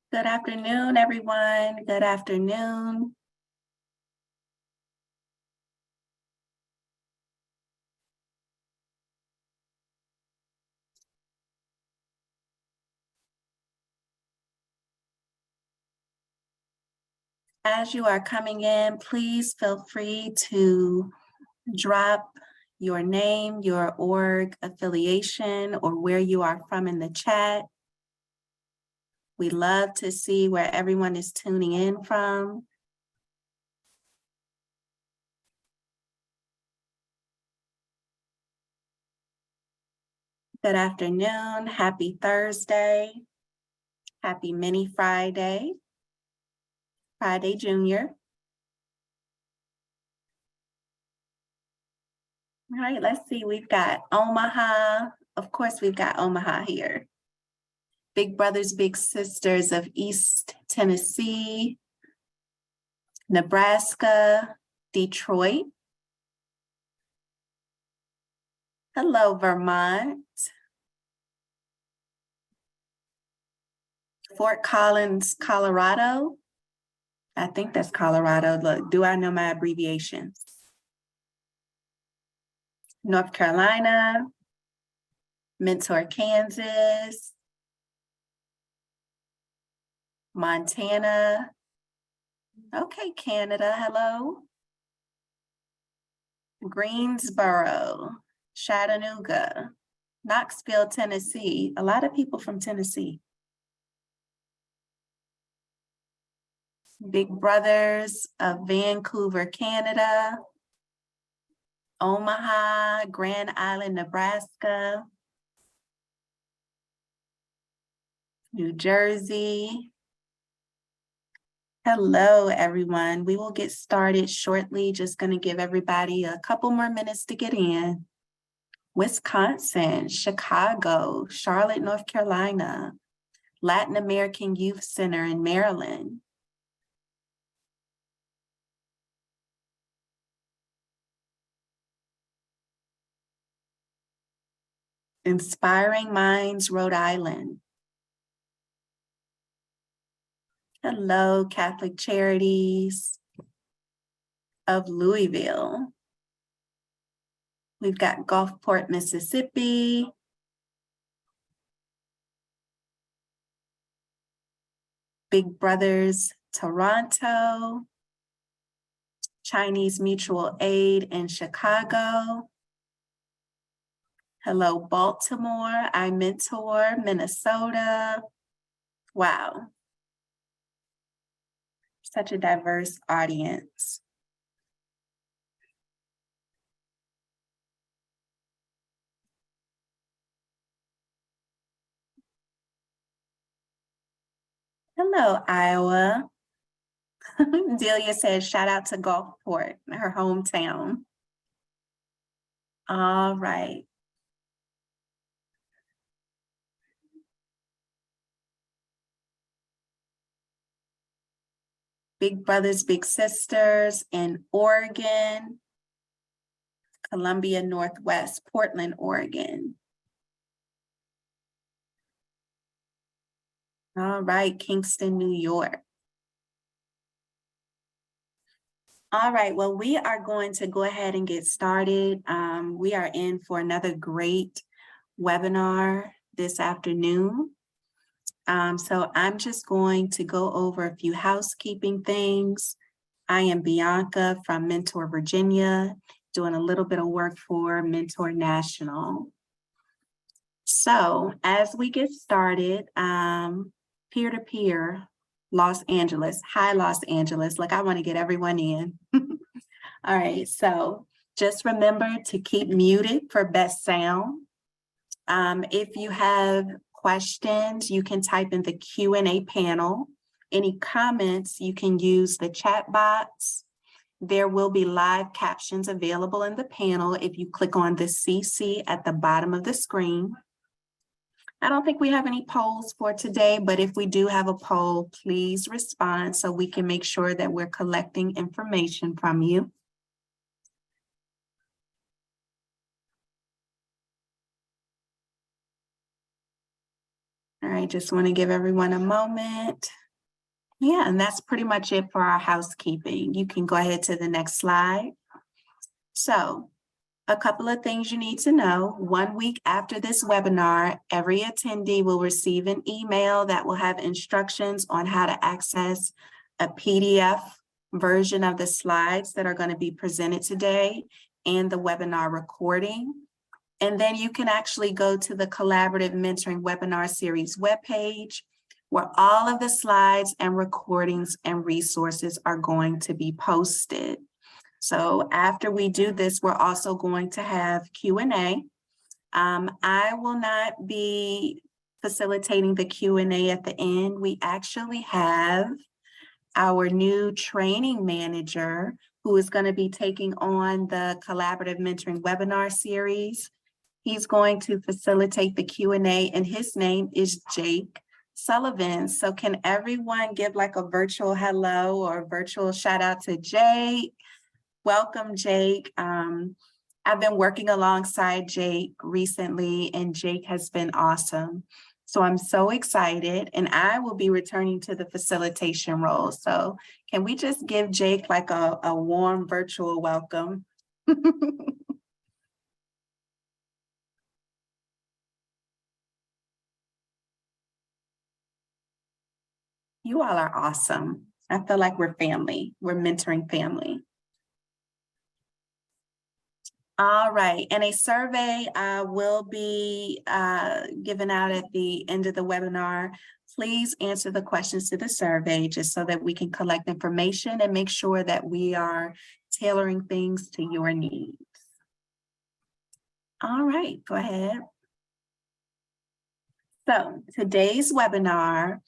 Good afternoon, everyone. Good afternoon. As you are coming in, please feel free to drop your name, your org affiliation, or where you are from in the chat. We love to see where everyone is tuning in from. Good afternoon. Happy Thursday. Happy Mini Friday. Friday Junior. All right, let's see. We've got Omaha. Of course, we've got Omaha here. Big brothers, big sisters of East Tennessee, Nebraska, Detroit. Hello, Vermont. Fort Collins, Colorado. I think that's Colorado. Look, do I know my abbreviations? North Carolina, Mentor, Kansas, Montana. Okay, Canada, hello. Greensboro, Chattanooga, Knoxville, Tennessee. A lot of people from Tennessee. Big brothers of Vancouver, Canada. Omaha, Grand Island, Nebraska. New Jersey. Hello, everyone. We will get started shortly. Just going to give everybody a couple more minutes to get in. Wisconsin, Chicago, Charlotte, North Carolina, Latin American Youth Center in Maryland. Inspiring Minds, Rhode Island. Hello, Catholic Charities of Louisville. We've got Gulfport, Mississippi. Big Brothers, Toronto. Chinese Mutual Aid in Chicago. Hello, Baltimore. I Mentor, Minnesota. Wow. Such a diverse audience. Hello, Iowa. Delia says, shout out to Gulfport, her hometown. All right. Big brothers, big sisters in Oregon, Columbia Northwest, Portland, Oregon. All right, Kingston, New York. All right, well, we are going to go ahead and get started. We are in for another great webinar this afternoon. So I'm just going to go over a few housekeeping things. I am Bianca from Mentor Virginia, doing a little bit of work for Mentor National. So as we get started, peer-to-peer, Los Angeles, hi Los Angeles, like I want to get everyone in. All right, so just remember to keep muted for best sound. If you have questions, you can type in the Q&A panel. Any comments, you can use the chat box. There will be live captions available in the panel if you click on the CC at the bottom of the screen. I don't think we have any polls for today, but if we do have a poll, please respond so we can make sure that we're collecting information from you. All right, just want to give everyone a moment. Yeah, and that's pretty much it for our housekeeping. You can go ahead to the next slide. So, a couple of things you need to know. 1 week after this webinar, every attendee will receive an email that will have instructions on how to access a PDF version of the slides that are going to be presented today and the webinar recording. And then you can actually go to the Collaborative Mentoring Webinar Series webpage, where all of the slides and recordings and resources are going to be posted. So after we do this, we're also going to have Q&A. I will not be facilitating the Q&A at the end. We actually have our new training manager who is going to be taking on the Collaborative Mentoring Webinar Series. He's going to facilitate the Q&A, and his name is Jake Sullivan. So can everyone give like a virtual hello or a virtual shout out to Jake? Welcome, Jake. I've been working alongside Jake recently, and Jake has been awesome. So I'm so excited, and I will be returning to the facilitation role. So can we just give Jake like a warm virtual welcome? You all are awesome. I feel like we're family. We're mentoring family. All right, and a survey will be given out at the end of the webinar. Please answer the questions to the survey just so that we can collect information and make sure that we are tailoring things to your needs. All right, go ahead. So today's webinar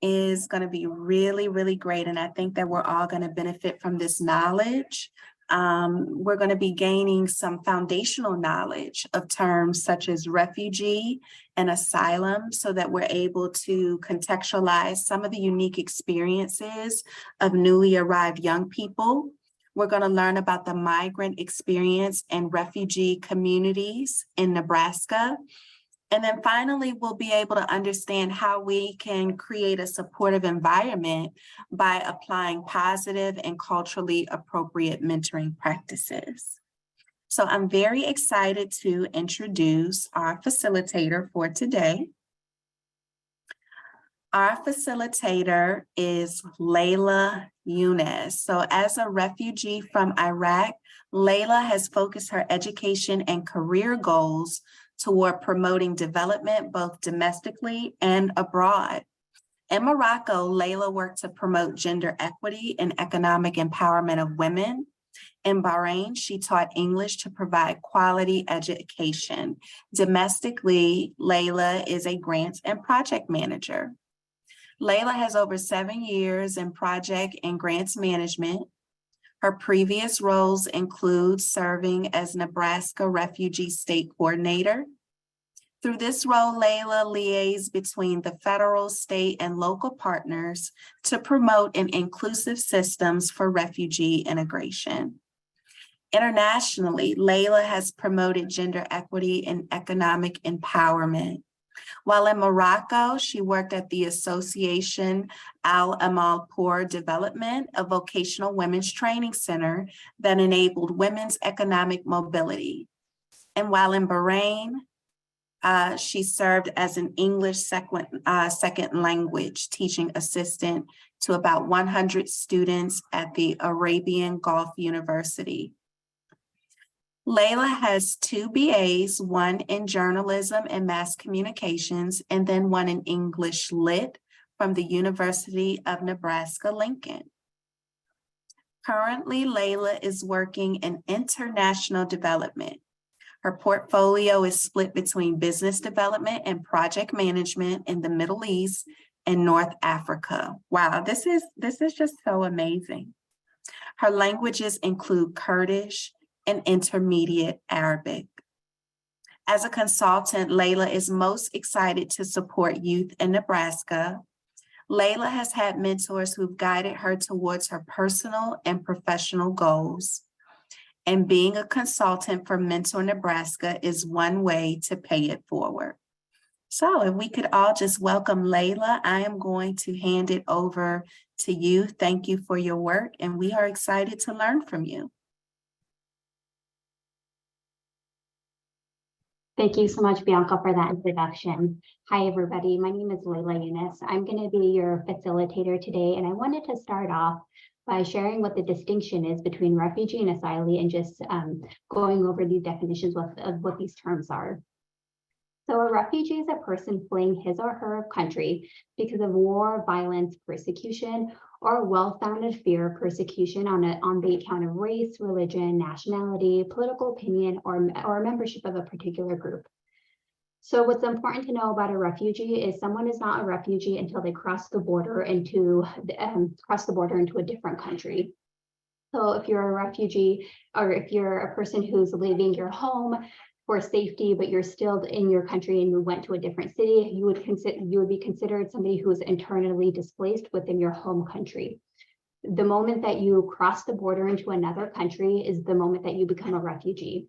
is going to be really, really great, and I think that we're all going to benefit from this knowledge. We're going to be gaining some foundational knowledge of terms such as refugee and asylum so that we're able to contextualize some of the unique experiences of newly arrived young people. We're going to learn about the migrant experience and refugee communities in Nebraska. And then finally, we'll be able to understand how we can create a supportive environment by applying positive and culturally appropriate mentoring practices. So I'm very excited to introduce our facilitator for today. Our facilitator is Layla Younes. So as a refugee from Iraq, Layla has focused her education and career goals toward promoting development both domestically and abroad. In Morocco, Layla worked to promote gender equity and economic empowerment of women. In Bahrain, she taught English to provide quality education. Domestically, Layla is a grants and project manager. Layla has over 7 years in project and grants management. Her previous roles include serving as Nebraska Refugee State Coordinator. Through this role, Layla liaises between the federal, state, and local partners to promote an inclusive systems for refugee integration. Internationally, Layla has promoted gender equity and economic empowerment. While in Morocco, she worked at the Association Al Amal Pour Development, a vocational women's training center that enabled women's economic mobility. And while in Bahrain, she served as an English second language teaching assistant to about 100 students at the Arabian Gulf University. Layla has 2 BAs, one in journalism and mass communications, and then one in English Lit from the University of Nebraska-Lincoln. Currently, Layla is working in international development. Her portfolio is split between business development and project management in the Middle East and North Africa. Wow, this is just so amazing. Her languages include Kurdish and Intermediate Arabic. As a consultant, Layla is most excited to support youth in Nebraska. Layla has had mentors who've guided her towards her personal and professional goals. And being a consultant for Mentor Nebraska is one way to pay it forward. So if we could all just welcome Layla, I am going to hand it over to you. Thank you for your work, and we are excited to learn from you. Thank you so much, Bianca, for that introduction. Hi, everybody. My name is Layla Yunus. I'm going to be your facilitator today, and I wanted to start off by sharing what the distinction is between refugee and asylee and just going over these definitions of what these terms are. So a refugee is a person fleeing his or her country because of war, violence, persecution, or well-founded fear of persecution on the account of race, religion, nationality, political opinion, or membership of a particular group. So what's important to know about a refugee is someone is not a refugee until they cross the border into a different country. So if you're a refugee, or if you're a person who's leaving your home for safety, but you're still in your country and you went to a different city, you would be considered somebody who is internally displaced within your home country. The moment that you cross the border into another country is the moment that you become a refugee.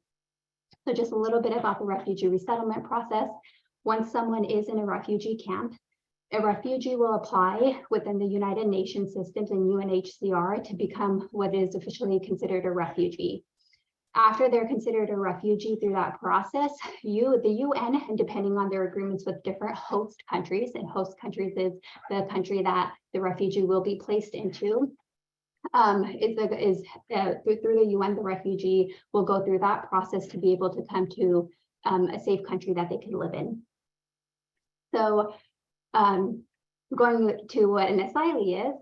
So just a little bit about the refugee resettlement process. Once someone is in a refugee camp, a refugee will apply within the United Nations systems and UNHCR to become what is officially considered a refugee. After they're considered a refugee through that process, the UN, and depending on their agreements with different host countries, and host countries is the country that the refugee will be placed into, through the UN, the refugee will go through that process to be able to come to a safe country that they can live in. So going to what an asylee is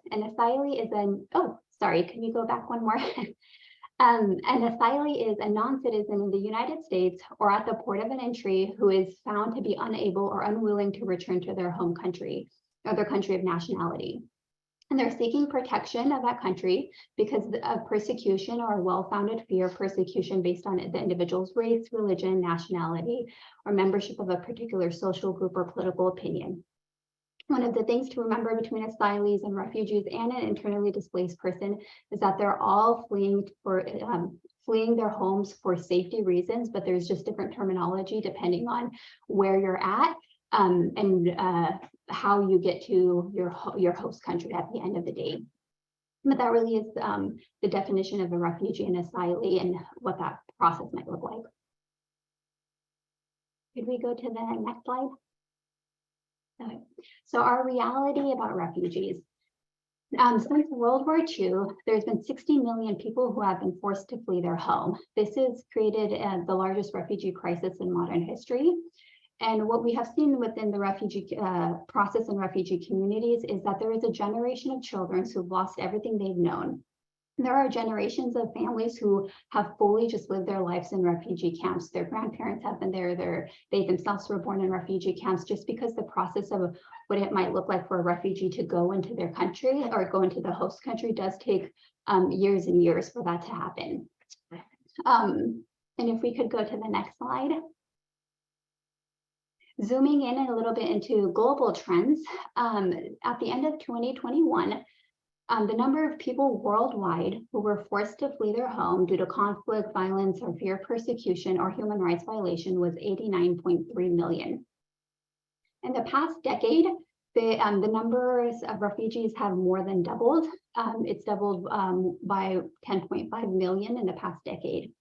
can you go back one more? An asylee is a non-citizen in the United States or at the port of an entry who is found to be unable or unwilling to return to their home country or their country of nationality. And they're seeking protection of that country because of persecution or well-founded fear of persecution based on the individual's race, religion, nationality, or membership of a particular social group or political opinion. One of the things to remember between asylees and refugees and an internally displaced person is that they're all fleeing their homes for safety reasons, but there's just different terminology depending on where you're at and how you get to your host country at the end of the day. But that really is the definition of a refugee and asylee and what that process might look like. Could we go to the next slide? Okay. So our reality about refugees. Since World War II, there's been 60 million people who have been forced to flee their home. This has created the largest refugee crisis in modern history. And what we have seen within the refugee process and refugee communities is that there is a generation of children who've lost everything they've known. There are generations of families who have fully just lived their lives in refugee camps. Their grandparents have been there. They themselves were born in refugee camps, just because the process of what it might look like for a refugee to go into their country or go into the host country does take years and years for that to happen. And if we could go to the next slide. Zooming in a little bit into global trends, at the end of 2021, the number of people worldwide who were forced to flee their home due to conflict, violence, or fear of persecution or human rights violation was 89.3 million. In the past decade, the numbers of refugees have more than doubled. It's doubled by 10.5 million in the past decade.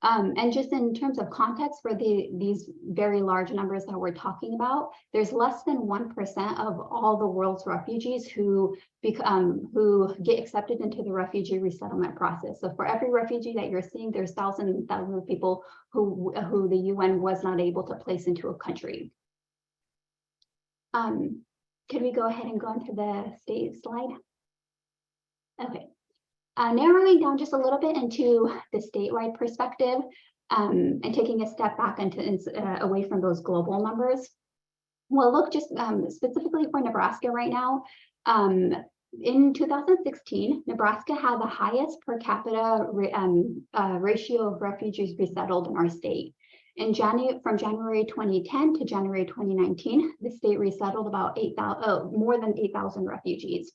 And just in terms of context for these very large numbers that we're talking about, there's less than 1% of all the world's refugees who get accepted into the refugee resettlement process. So for every refugee that you're seeing, there's thousands and thousands of people who the UN was not able to place into a country. Could we go ahead and go into the state slide? Okay. Narrowing down just a little bit into the statewide perspective and taking a step back away from those global numbers. We'll look just specifically for Nebraska right now. In 2016, Nebraska had the highest per capita ratio of refugees resettled in our state. From January 2010 to January 2019, the state resettled about more than 8,000 refugees.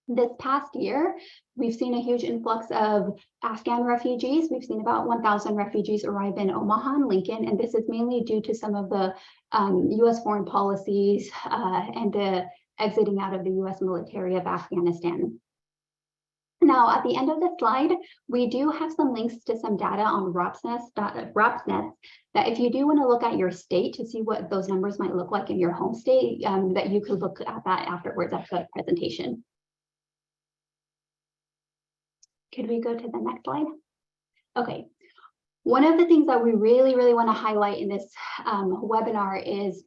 This past year, we've seen a huge influx of Afghan refugees. We've seen about 1,000 refugees arrive in Omaha and Lincoln, and this is mainly due to some of the US foreign policies and the exiting out of the US military of Afghanistan. Now, at the end of the slide, we do have some links to some data on ROPSNET that if you do want to look at your state to see what those numbers might look like in your home state, that you could look at that afterwards after the presentation. Could we go to the next slide? Okay. One of the things that we really want to highlight in this webinar is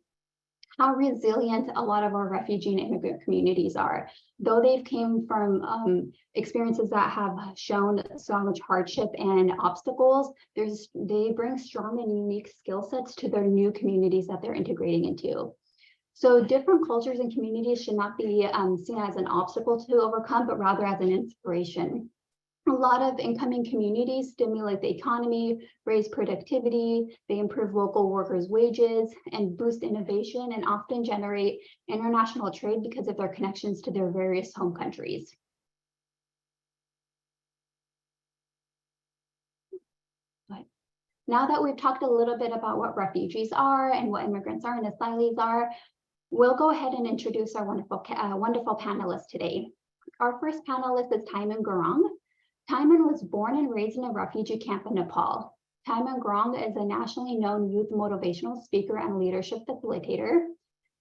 how resilient a lot of our refugee and immigrant communities are. Though they've came from experiences that have shown so much hardship and obstacles, they bring strong and unique skill sets to their new communities that they're integrating into. So different cultures and communities should not be seen as an obstacle to overcome, but rather as an inspiration. A lot of incoming communities stimulate the economy, raise productivity, they improve local workers' wages, and boost innovation, and often generate international trade because of their connections to their various home countries. But now that we've talked a little bit about what refugees are and what immigrants are and asylees are, we'll go ahead and introduce our wonderful panelists today. Our first panelist is Taiman Gurung. Taiman was born and raised in a refugee camp in Nepal. Taiman Gurung is a nationally known youth motivational speaker and leadership facilitator.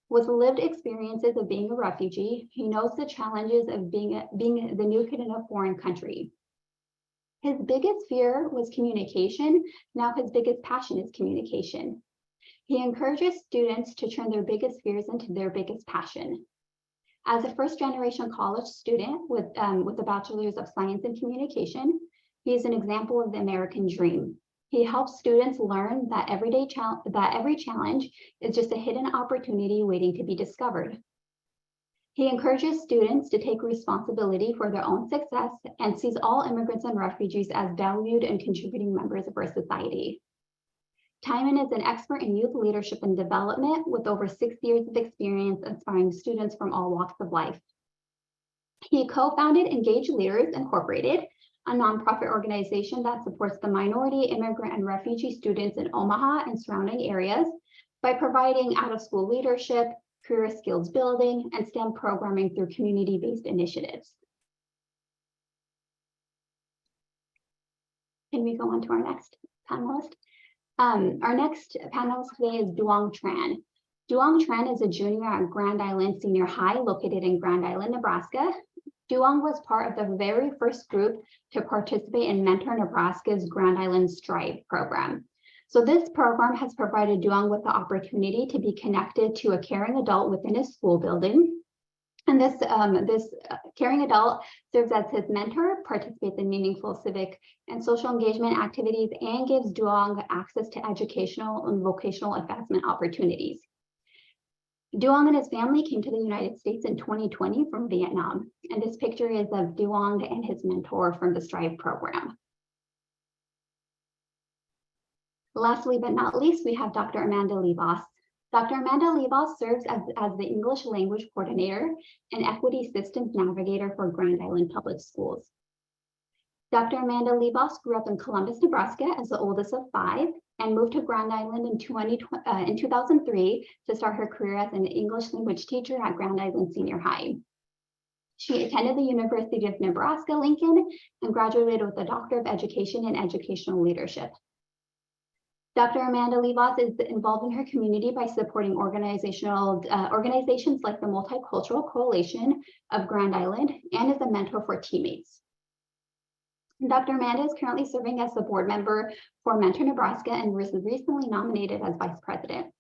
With lived experiences of being a refugee, he knows the challenges of being the new kid in a foreign country. His biggest fear was communication. Now his biggest passion is communication. He encourages students to turn their biggest fears into their biggest passion. As a first-generation college student with a bachelor's of science in communication, he is an example of the American dream. He helps students learn that every challenge is just a hidden opportunity waiting to be discovered. He encourages students to take responsibility for their own success and sees all immigrants and refugees as valued and contributing members of our society. Taiman is an expert in youth leadership and development with over 6 years of experience inspiring students from all walks of life. He co-founded Engaged Leaders Incorporated, a nonprofit organization that supports the minority, immigrant, and refugee students in Omaha and surrounding areas by providing out-of-school leadership, career skills building, and STEM programming through community-based initiatives. Can we go on to our next panelist? Our next panelist today is Duong Tran. Duong Tran is a junior at Grand Island Senior High located in Grand Island, Nebraska. Duong was part of the very first group to participate in Mentor Nebraska's Grand Island Strive program. So this program has provided Duong with the opportunity to be connected to a caring adult within his school building. And this caring adult serves as his mentor, participates in meaningful civic and social engagement activities, and gives Duong access to educational and vocational advancement opportunities. Duong and his family came to the United States in 2020 from Vietnam. And this picture is of Duong and his mentor from the Strive program. Lastly, but not least, we have Dr. Amanda Levos. Dr. Amanda Levos serves as the English language coordinator and equity systems navigator for Grand Island Public Schools. Dr. Amanda Levos grew up in Columbus, Nebraska as the oldest of 5 and moved to Grand Island in 2003 to start her career as an English language teacher at Grand Island Senior High. She attended the University of Nebraska-Lincoln and graduated with a Doctor of Education in Educational Leadership. Dr. Amanda Levos is involved in her community by supporting organizations like the Multicultural Coalition of Grand Island and is a mentor for teammates. Dr. Amanda is currently serving as the board member for Mentor Nebraska and was recently nominated as vice president.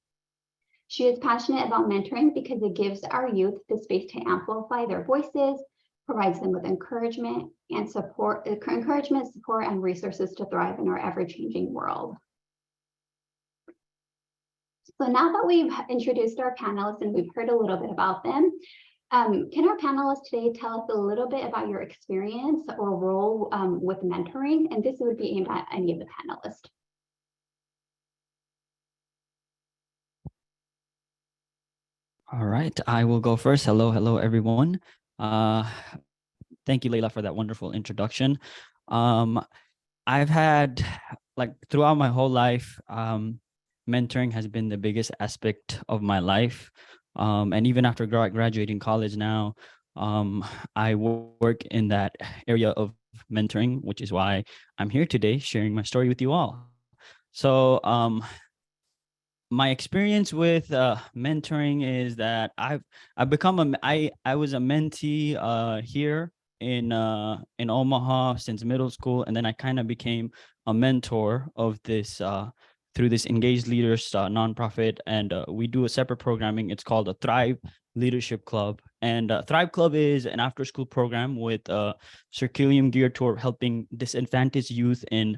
She is passionate about mentoring because it gives our youth the space to amplify their voices, provides them with encouragement, support, and resources to thrive in our ever-changing world. So now that we've introduced our panelists and we've heard a little bit about them, can our panelists today tell us a little bit about your experience or role with mentoring? And this would be aimed at any of the panelists. All right, I will go first. Hello, everyone. Thank you, Layla, for that wonderful introduction. I've had, like, throughout my whole life, mentoring has been the biggest aspect of my life. And even after graduating college now, I work in that area of mentoring, which is why I'm here today sharing my story with you all. So my experience with mentoring is that I've become I was a mentee here in Omaha since middle school, and then I kind of became a mentor of this through this Engaged Leaders nonprofit, and we do a separate programming. It's called a Thrive Leadership Club, and Thrive Club is an after-school program with curriculum geared toward helping disadvantaged youth in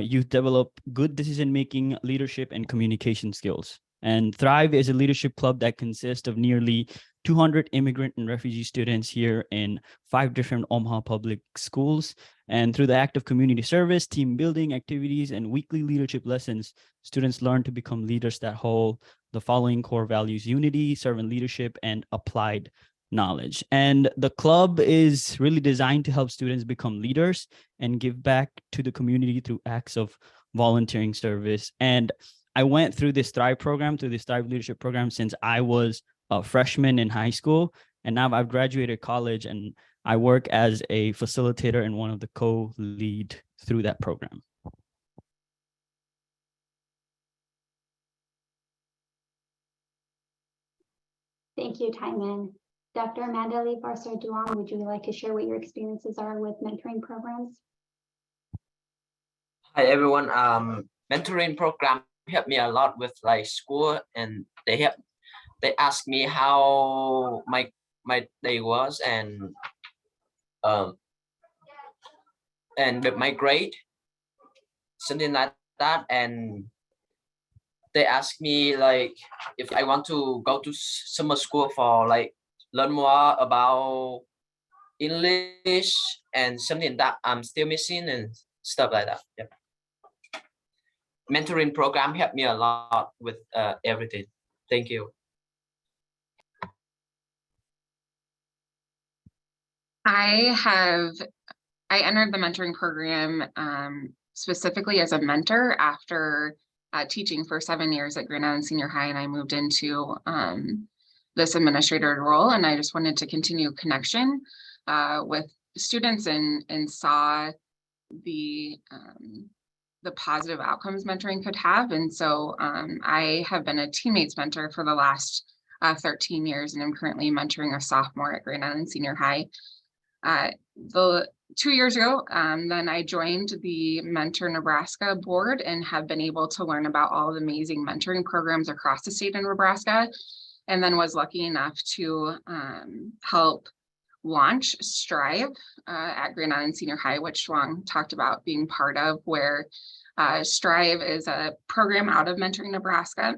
youth develop good decision-making, leadership, and communication skills. And Thrive is a leadership club that consists of nearly 200 immigrant and refugee students here in 5 different Omaha public schools. And through the act of community service, team building activities, and weekly leadership lessons, students learn to become leaders that hold the following core values: unity, servant leadership, and applied knowledge. And the club is really designed to help students become leaders and give back to the community through acts of volunteering service. And I went through this Thrive Leadership Program since I was a freshman in high school. And now I've graduated college and I work as a facilitator and one of the co-lead through that program. Thank you, Timon. Dr. Amanda Lee Barcer-Duong, would you like to share what your experiences are with mentoring programs? Hi everyone. Mentoring program helped me a lot with like school, and they asked me how my day was, and with my grade, something like that. And they asked me like if I want to go to summer school for like learn more about English and something that I'm still missing and stuff like that. Yep. Mentoring program helped me a lot with everything. Thank you. I entered the mentoring program specifically as a mentor after teaching for 7 years at Grand Island Senior High, and I moved into this administrator role, and I just wanted to continue connection with students and saw the positive outcomes mentoring could have. And so I have been a teammates mentor for the last 13 years, and I'm currently mentoring a sophomore at Grand Island Senior High. The 2 years ago, then I joined the Mentor Nebraska board and have been able to learn about all the amazing mentoring programs across the state of Nebraska, and then was lucky enough to help launch Strive at Grand Island Senior High, which Duong talked about being part of, where Strive is a program out of Mentoring Nebraska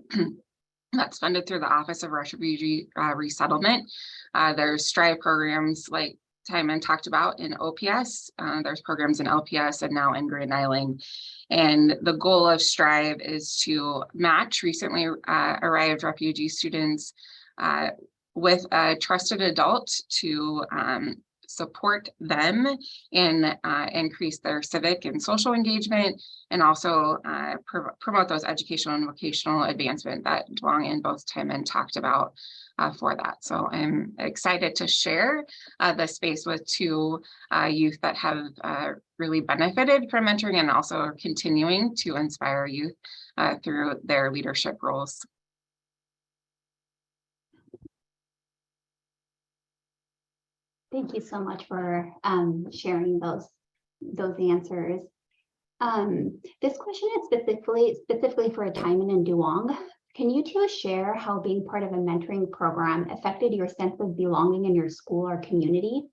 that's funded through the Office of Refugee Resettlement. There's Strive programs like Timon talked about in OPS. There's programs in LPS and now in Grand Island. And the goal of Strive is to match recently arrived refugee students with a trusted adult to support them and increase their civic and social engagement, and also promote those educational and vocational advancement that Duong and both Timon talked about for that. So I'm excited to share the space with 2 youth that have really benefited from mentoring and also are continuing to inspire youth through their leadership roles. Thank you so much for sharing those answers. This question is specifically for Timon and Duong. Can you 2 share how being part of a mentoring program affected your sense of belonging in your school or community?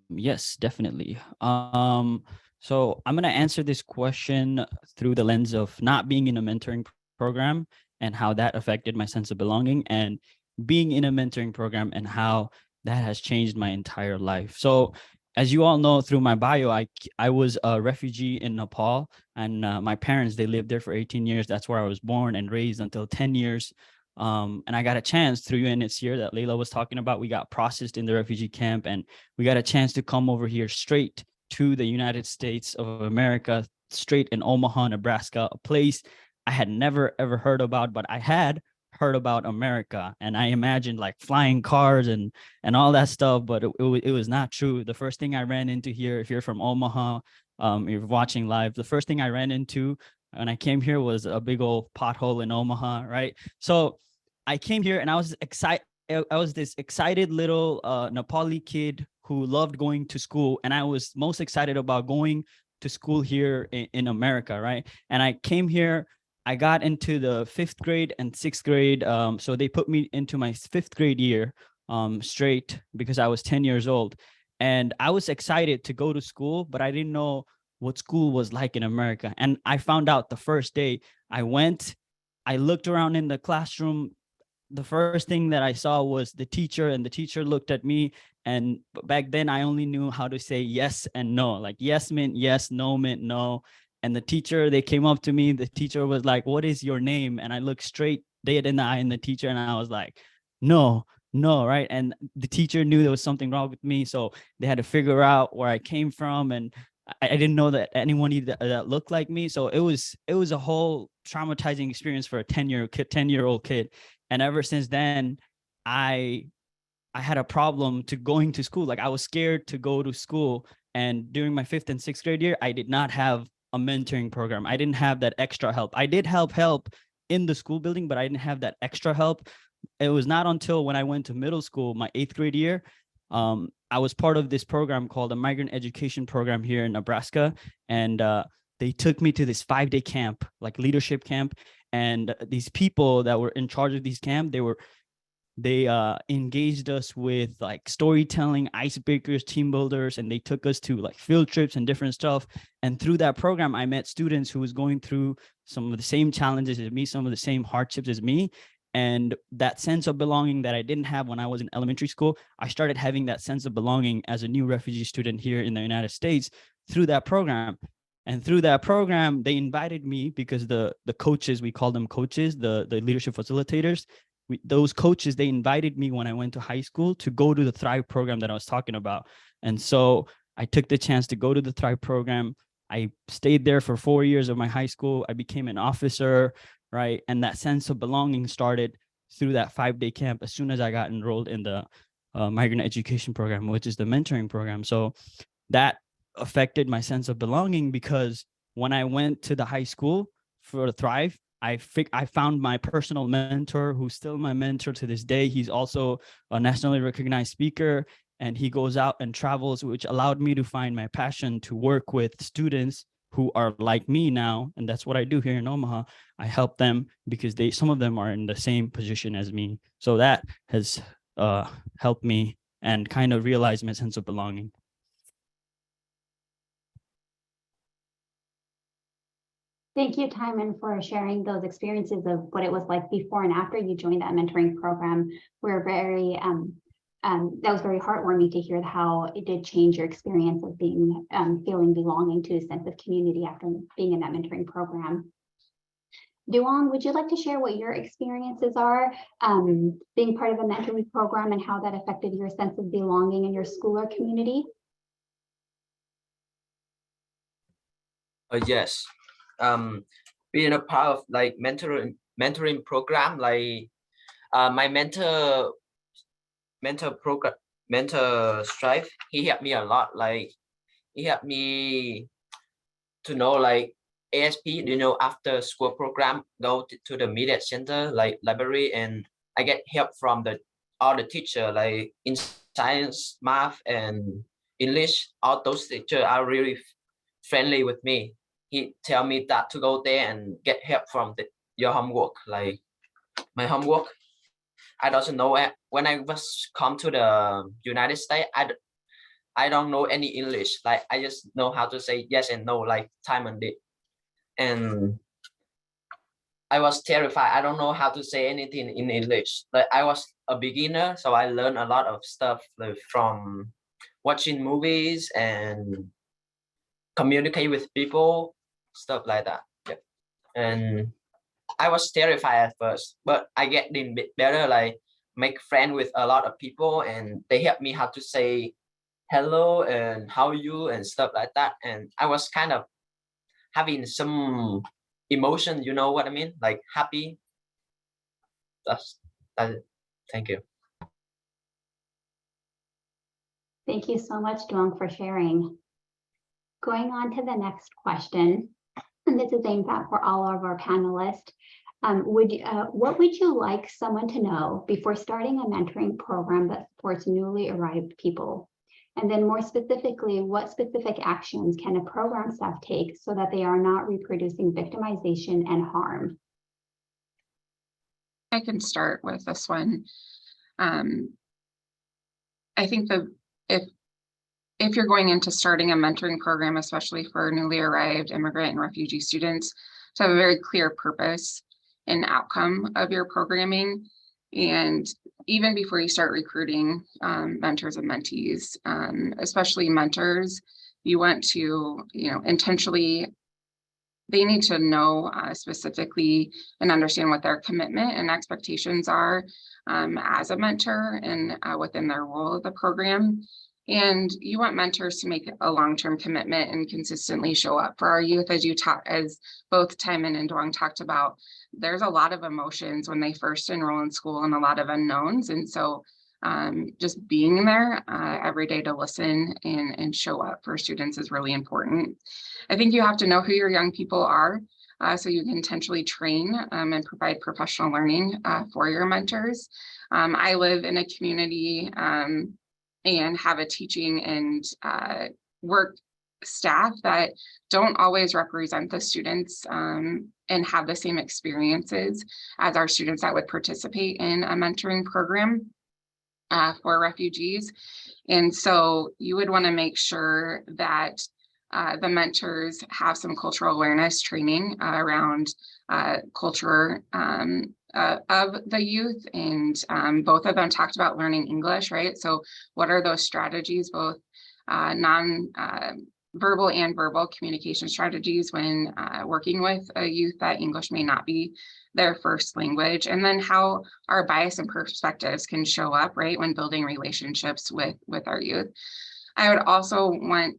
Yes, definitely. So I'm going to answer this question through the lens of not being in a mentoring program and how that affected my sense of belonging, and being in a mentoring program and how that has changed my entire life. So as you all know through my bio, I was a refugee in Nepal, and my parents, they lived there for 18 years. That's where I was born and raised until 10 years And I got a chance through UNHCR that Layla was talking about. We got processed in the refugee camp, and we got a chance to come over here straight to the United States of America, straight in Omaha, Nebraska, a place I had never ever heard about, but I had heard about America, and I imagined like flying cars and all that stuff, but it was not true. The first thing I ran into here, if you're from Omaha, you're watching live, the first thing I ran into when I came here was a big old pothole in Omaha, right? So I came here and I was excited. I was this excited little Nepali kid who loved going to school, and I was most excited about going to school here in America, right? And I came here, I got into the 5th grade and 6th grade. So they put me into my 5th grade year straight because I was 10 years old. And I was excited to go to school, but I didn't know what school was like in America. And I found out the first day I went, I looked around in the classroom. The first thing that I saw was the teacher, and the teacher looked at me. And back then I only knew how to say yes and no. Like yes meant yes, no meant no. And the teacher, they came up to me. The teacher was like, "What is your name?" And I looked straight dead in the eye in the teacher, and I was like, no, right? And the teacher knew there was something wrong with me. So they had to figure out where I came from. And I didn't know that anyone that looked like me. So it was a whole traumatizing experience for a 10-year-old kid. And ever since then, I had a problem to going to school. Like I was scared to go to school. And during my 5th and 6th grade year, I did not have a mentoring program. I didn't have that extra help. I did help in the school building, but I didn't have that extra help. It was not until when I went to middle school, my 8th grade year, I was part of this program called the Migrant Education Program here in Nebraska. And they took me to this 5-day camp, like leadership camp. And these people that were in charge of these camp, they engaged us with like storytelling, icebreakers, team builders, and they took us to like field trips and different stuff. And through that program, I met students who was going through some of the same challenges as me, some of the same hardships as me. And that sense of belonging that I didn't have when I was in elementary school, I started having that sense of belonging as a new refugee student here in the United States through that program. And through that program, they invited me because the coaches, we call them coaches, the leadership facilitators, those coaches, they invited me when I went to high school to go to the Thrive program that I was talking about. And so I took the chance to go to the Thrive program. I stayed there for 4 years of my high school. I became an officer, right? And that sense of belonging started through that 5-day camp as soon as I got enrolled in the migrant education program, which is the mentoring program. So that affected my sense of belonging, because when I went to the high school for Thrive, I found my personal mentor, who's still my mentor to this day. He's also a nationally recognized speaker, and he goes out and travels, which allowed me to find my passion to work with students who are like me now. And that's what I do here in Omaha. I help them because some of them are in the same position as me. So that has helped me and kind of realize my sense of belonging. Thank you, Timon, for sharing those experiences of what it was like before and after you joined that mentoring program. We're very, that was very heartwarming to hear how it did change your experience of being, feeling belonging to a sense of community after being in that mentoring program. Duong, would you like to share what your experiences are being part of a mentoring program and how that affected your sense of belonging in your school or community? Yes. Being a part of like mentoring program, like my mentor Strive, he helped me a lot. Like he helped me to know like ASP, after school program, go to the media center, like library, and I get help from all the teacher, like in science, math, and English. All those teachers are really friendly with me. He tell me that to go there and get help from your homework. Like my homework, I doesn't know it. When I was come to the United States, I don't know any English. Like I just know how to say yes and no, like Timon did. And I was terrified. I don't know how to say anything in English. Like I was a beginner, so I learned a lot of stuff like, from watching movies and communicate with people, stuff like that. Yeah. And I was terrified at first, but I get in bit better, like make friend with a lot of people, and they help me how to say hello and how are you and stuff like that. And I was kind of having some emotion, you know what I mean? Like happy. That's that. Thank you. Thank you so much, Duong, for sharing. Going on to the next question, and this is aimed at for all of our panelists. What would you like someone to know before starting a mentoring program that supports newly arrived people? And then more specifically, what specific actions can a program staff take so that they are not reproducing victimization and harm? I can start with this one. I think if you're going into starting a mentoring program, especially for newly arrived immigrant and refugee students, to have a very clear purpose and outcome of your programming. And even before you start recruiting mentors and mentees, especially mentors, you want to, intentionally, they need to know specifically and understand what their commitment and expectations are as a mentor and within their role of the program. And you want mentors to make a long-term commitment and consistently show up for our youth. As both Timon and Duong talked about, there's a lot of emotions when they first enroll in school and a lot of unknowns. And so just being there every day to listen and show up for students is really important. I think you have to know who your young people are so you can intentionally train and provide professional learning for your mentors. I live in a community and have a teaching and work staff that don't always represent the students and have the same experiences as our students that would participate in a mentoring program for refugees. And so you would want to make sure that the mentors have some cultural awareness training around culture of the youth, and both of them talked about learning English, right? So what are those strategies, both non-verbal and verbal communication strategies when working with a youth that English may not be their first language, and then how our bias and perspectives can show up, right, when building relationships with our youth. I would also want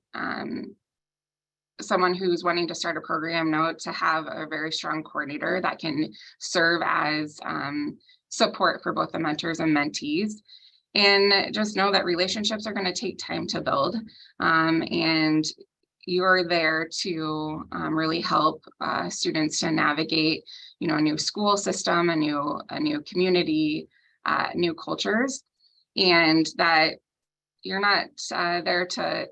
someone who's wanting to start a program to have a very strong coordinator that can serve as support for both the mentors and mentees. And just know that relationships are going to take time to build, and you're there to really help students to navigate, a new school system, a new community, new cultures, and that you're not there to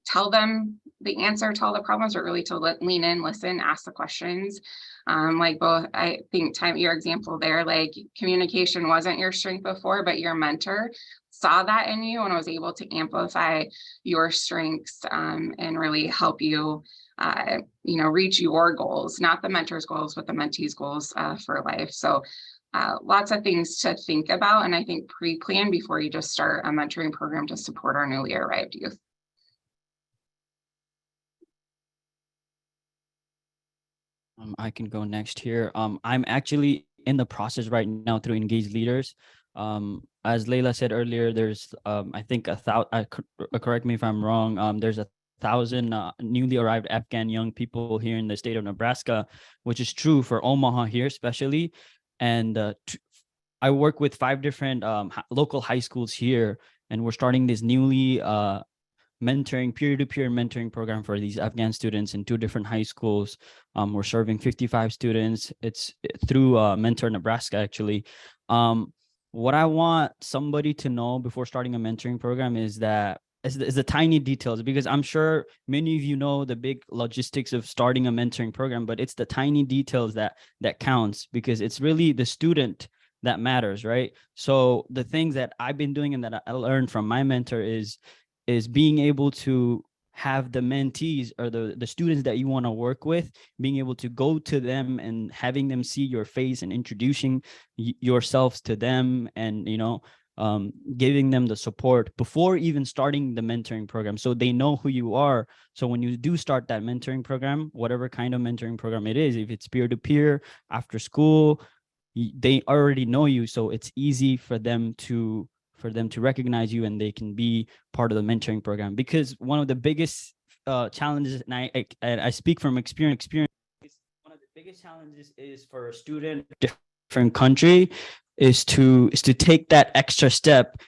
tell them the answer to all the problems, but really to lean in, listen, ask the questions. Like both, I think, your example there, like communication wasn't your strength before, but your mentor saw that in you and was able to amplify your strengths and really help you, reach your goals, not the mentor's goals, but the mentee's goals for life. So lots of things to think about, and I think pre-plan before you just start a mentoring program to support our newly arrived youth. I can go next here. I'm actually in the process right now through Engaged Leaders. As Layla said earlier, there's I think correct me if I'm wrong. There's 1,000 newly arrived Afghan young people here in the state of Nebraska, which is true for Omaha here especially. And I work with 5 different local high schools here, and we're starting this newly mentoring, peer-to-peer mentoring program for these Afghan students in 2 different high schools. We're serving 55 students. It's through Mentor Nebraska, actually. What I want somebody to know before starting a mentoring program is that is the tiny details, because I'm sure many of you know the big logistics of starting a mentoring program, but it's the tiny details that counts, because it's really the student that matters, right? So the things that I've been doing and that I learned from my mentor is being able to have the mentees or the students that you want to work with, being able to go to them and having them see your face and introducing yourselves to them, and giving them the support before even starting the mentoring program, so they know who you are. So when you do start that mentoring program, whatever kind of mentoring program it is, if it's peer-to-peer, after school, they already know you, so it's easy for them to recognize you, and they can be part of the mentoring program. Because one of the biggest challenges, and I speak from experience, one of the biggest challenges is for a student different country is to take that extra step.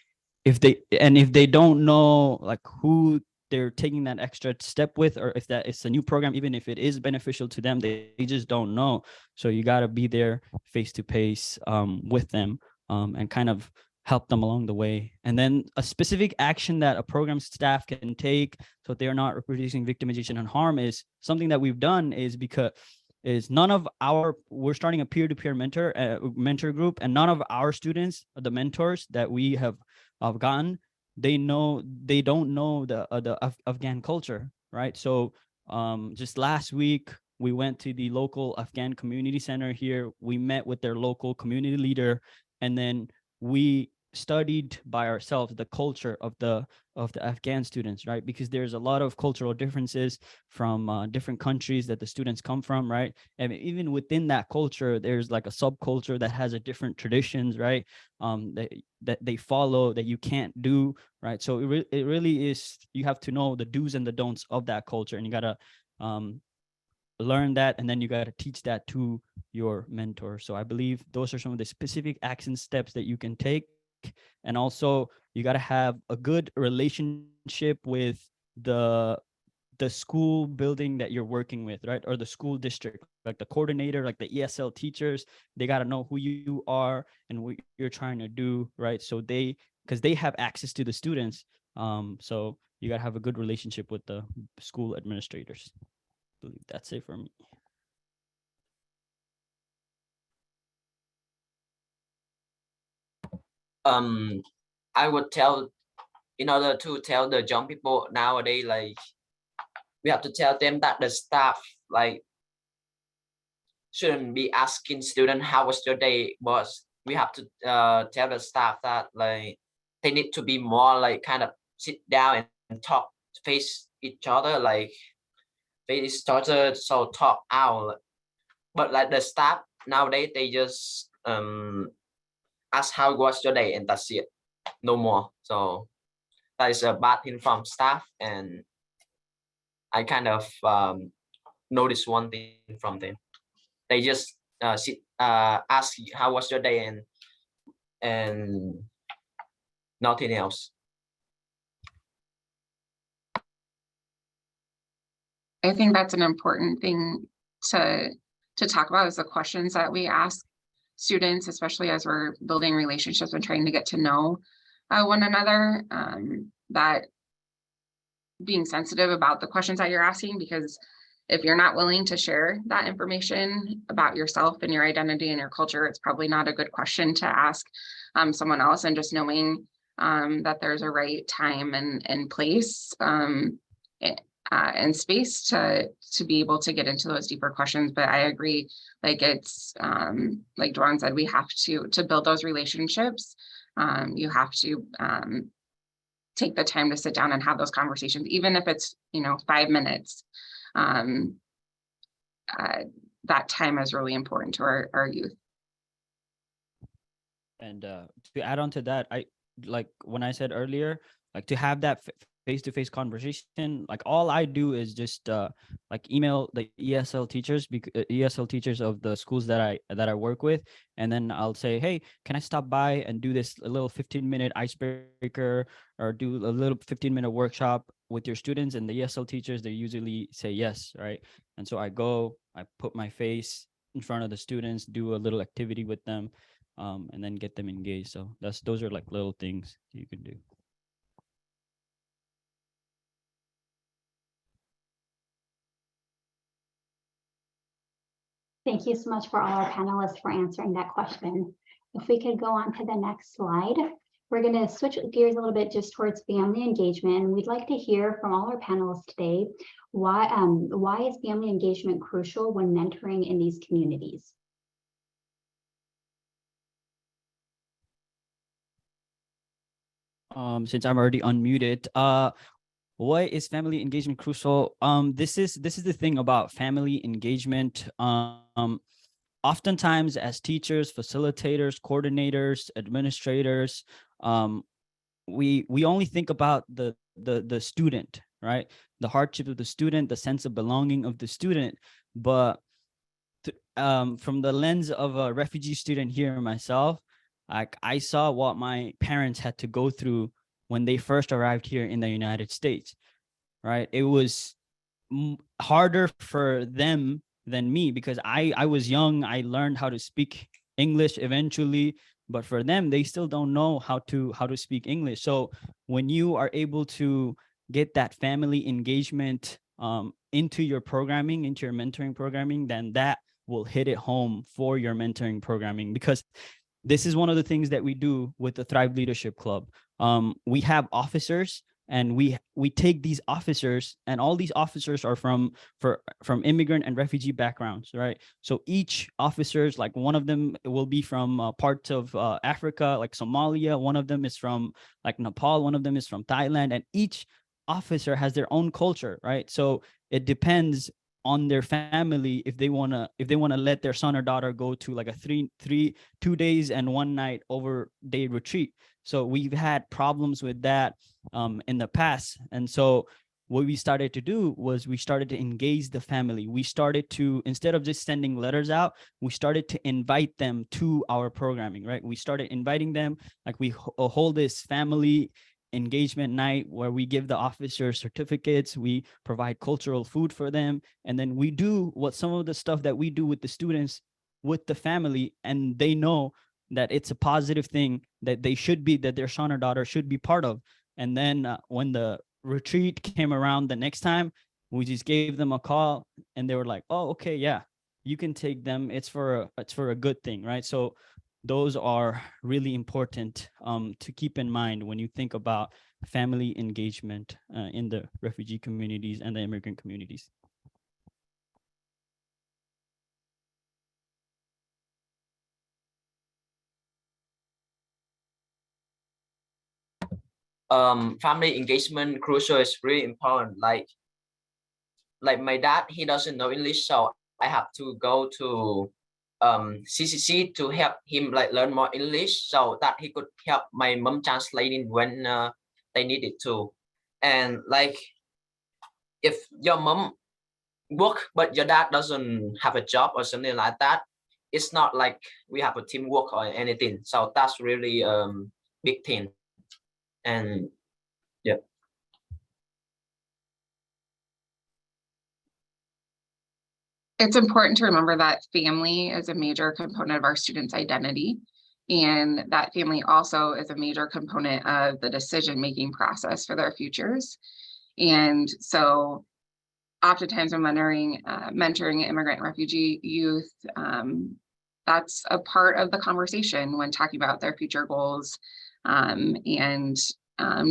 If they don't know like who they're taking that extra step with, or if that it's a new program, even if it is beneficial to them, they just don't know. So you got to be there face to face with them, and kind of help them along the way. And then a specific action that a program staff can take so they're not reproducing victimization and harm is something that we've done, is because we're starting a peer-to-peer mentor group, and none of our students, the mentors that we have gotten, they don't know the Afghan culture, right? So just last week we went to the local Afghan community center here. We met with their local community leader, and then we studied by ourselves the culture of the Afghan students, right? Because there's a lot of cultural differences from different countries that the students come from, right? And even within that culture, there's like a subculture that has a different traditions, right? That they follow, that you can't do, right? So it really is, you have to know the do's and the don'ts of that culture, and you gotta learn that, and then you got to teach that to your mentor. So I believe those are some of the specific action steps that you can take. And also you got to have a good relationship with the school building that you're working with, right? Or the school district, like the coordinator, like the ESL teachers. They got to know who you are and what you're trying to do, right? So because they have access to the students, so you got to have a good relationship with the school administrators. I believe that's it for me. I would tell, in order to tell the young people nowadays, like we have to tell them that the staff like shouldn't be asking student how was your day, but we have to tell the staff that like they need to be more like kind of sit down and talk, face each other, like face each other, so talk out. But like the staff nowadays, they just ask how was your day and that's it, no more. So that is a bad thing from staff, and I kind of noticed one thing from them. They just ask how was your day and nothing else. I think that's an important thing to talk about, is the questions that we ask students, especially as we're building relationships and trying to get to know one another. That being sensitive about the questions that you're asking, because if you're not willing to share that information about yourself and your identity and your culture, it's probably not a good question to ask someone else. And just knowing that there's a right time and place and space to be able to get into those deeper questions. But I agree, like it's like Duan said, we have to build those relationships. You have to take the time to sit down and have those conversations, even if it's 5 minutes. That time is really important to our youth. And to add on to that, I like when I said earlier, like to have that face-to-face conversation, like all I do is just like email the ESL teachers, ESL teachers of the schools that I work with, and then I'll say, hey, can I stop by and do this a little 15-minute icebreaker, or do a little 15-minute workshop with your students? And the ESL teachers, they usually say yes, right? And so I go, I put my face in front of the students, do a little activity with them, and then get them engaged. So those are like little things you can do. Thank you so much for all our panelists for answering that question. If we could go on to the next slide, we're going to switch gears a little bit just towards family engagement. We'd like to hear from all our panelists today, why is family engagement crucial when mentoring in these communities? Since I'm already unmuted, why is family engagement crucial? This is the thing about family engagement. Oftentimes as teachers, facilitators, coordinators, administrators, we only think about the student, right? The hardship of the student, the sense of belonging of the student. But from the lens of a refugee student here myself, like I saw what my parents had to go through when they first arrived here in the United States, right? It was harder for them than me because I was young. I learned how to speak English eventually, but for them, they still don't know how to speak English. So when you are able to get that family engagement into your programming, into your mentoring programming, then that will hit it home for your mentoring programming, because this is one of the things that we do with the Thrive Leadership Club. We have officers, and we take these officers, and all these officers are from immigrant and refugee backgrounds, right? So each officers, like one of them will be from parts of Africa, like Somalia. One of them is from like Nepal. One of them is from Thailand, and each officer has their own culture, right? So it depends on their family if they want to let their son or daughter go to like a 2 days and 1 night over day retreat. So we've had problems with that in the past. And so what we started to do was we started to engage the family. We started to, instead of just sending letters out, we started to invite them to our programming, right? We started inviting them, like we hold this family engagement night where we give the officers certificates, we provide cultural food for them, and then we do what some of the stuff that we do with the students, with the family, and they know that it's a positive thing that they should be, that their son or daughter should be part of. And then when the retreat came around the next time, we just gave them a call and they were like, oh, okay, yeah, you can take them. It's for a good thing, right? So those are really important to keep in mind when you think about family engagement in the refugee communities and the immigrant communities. Family engagement crucial is really important. Like my dad, he doesn't know English, so I have to go to CCC to help him like learn more English so that he could help my mom translating when they needed to. And like if your mom work but your dad doesn't have a job or something like that, it's not like we have a teamwork or anything. So that's really big thing. And yeah. It's important to remember that family is a major component of our students' identity, and that family also is a major component of the decision-making process for their futures. And so oftentimes when mentoring immigrant and refugee youth, that's a part of the conversation when talking about their future goals and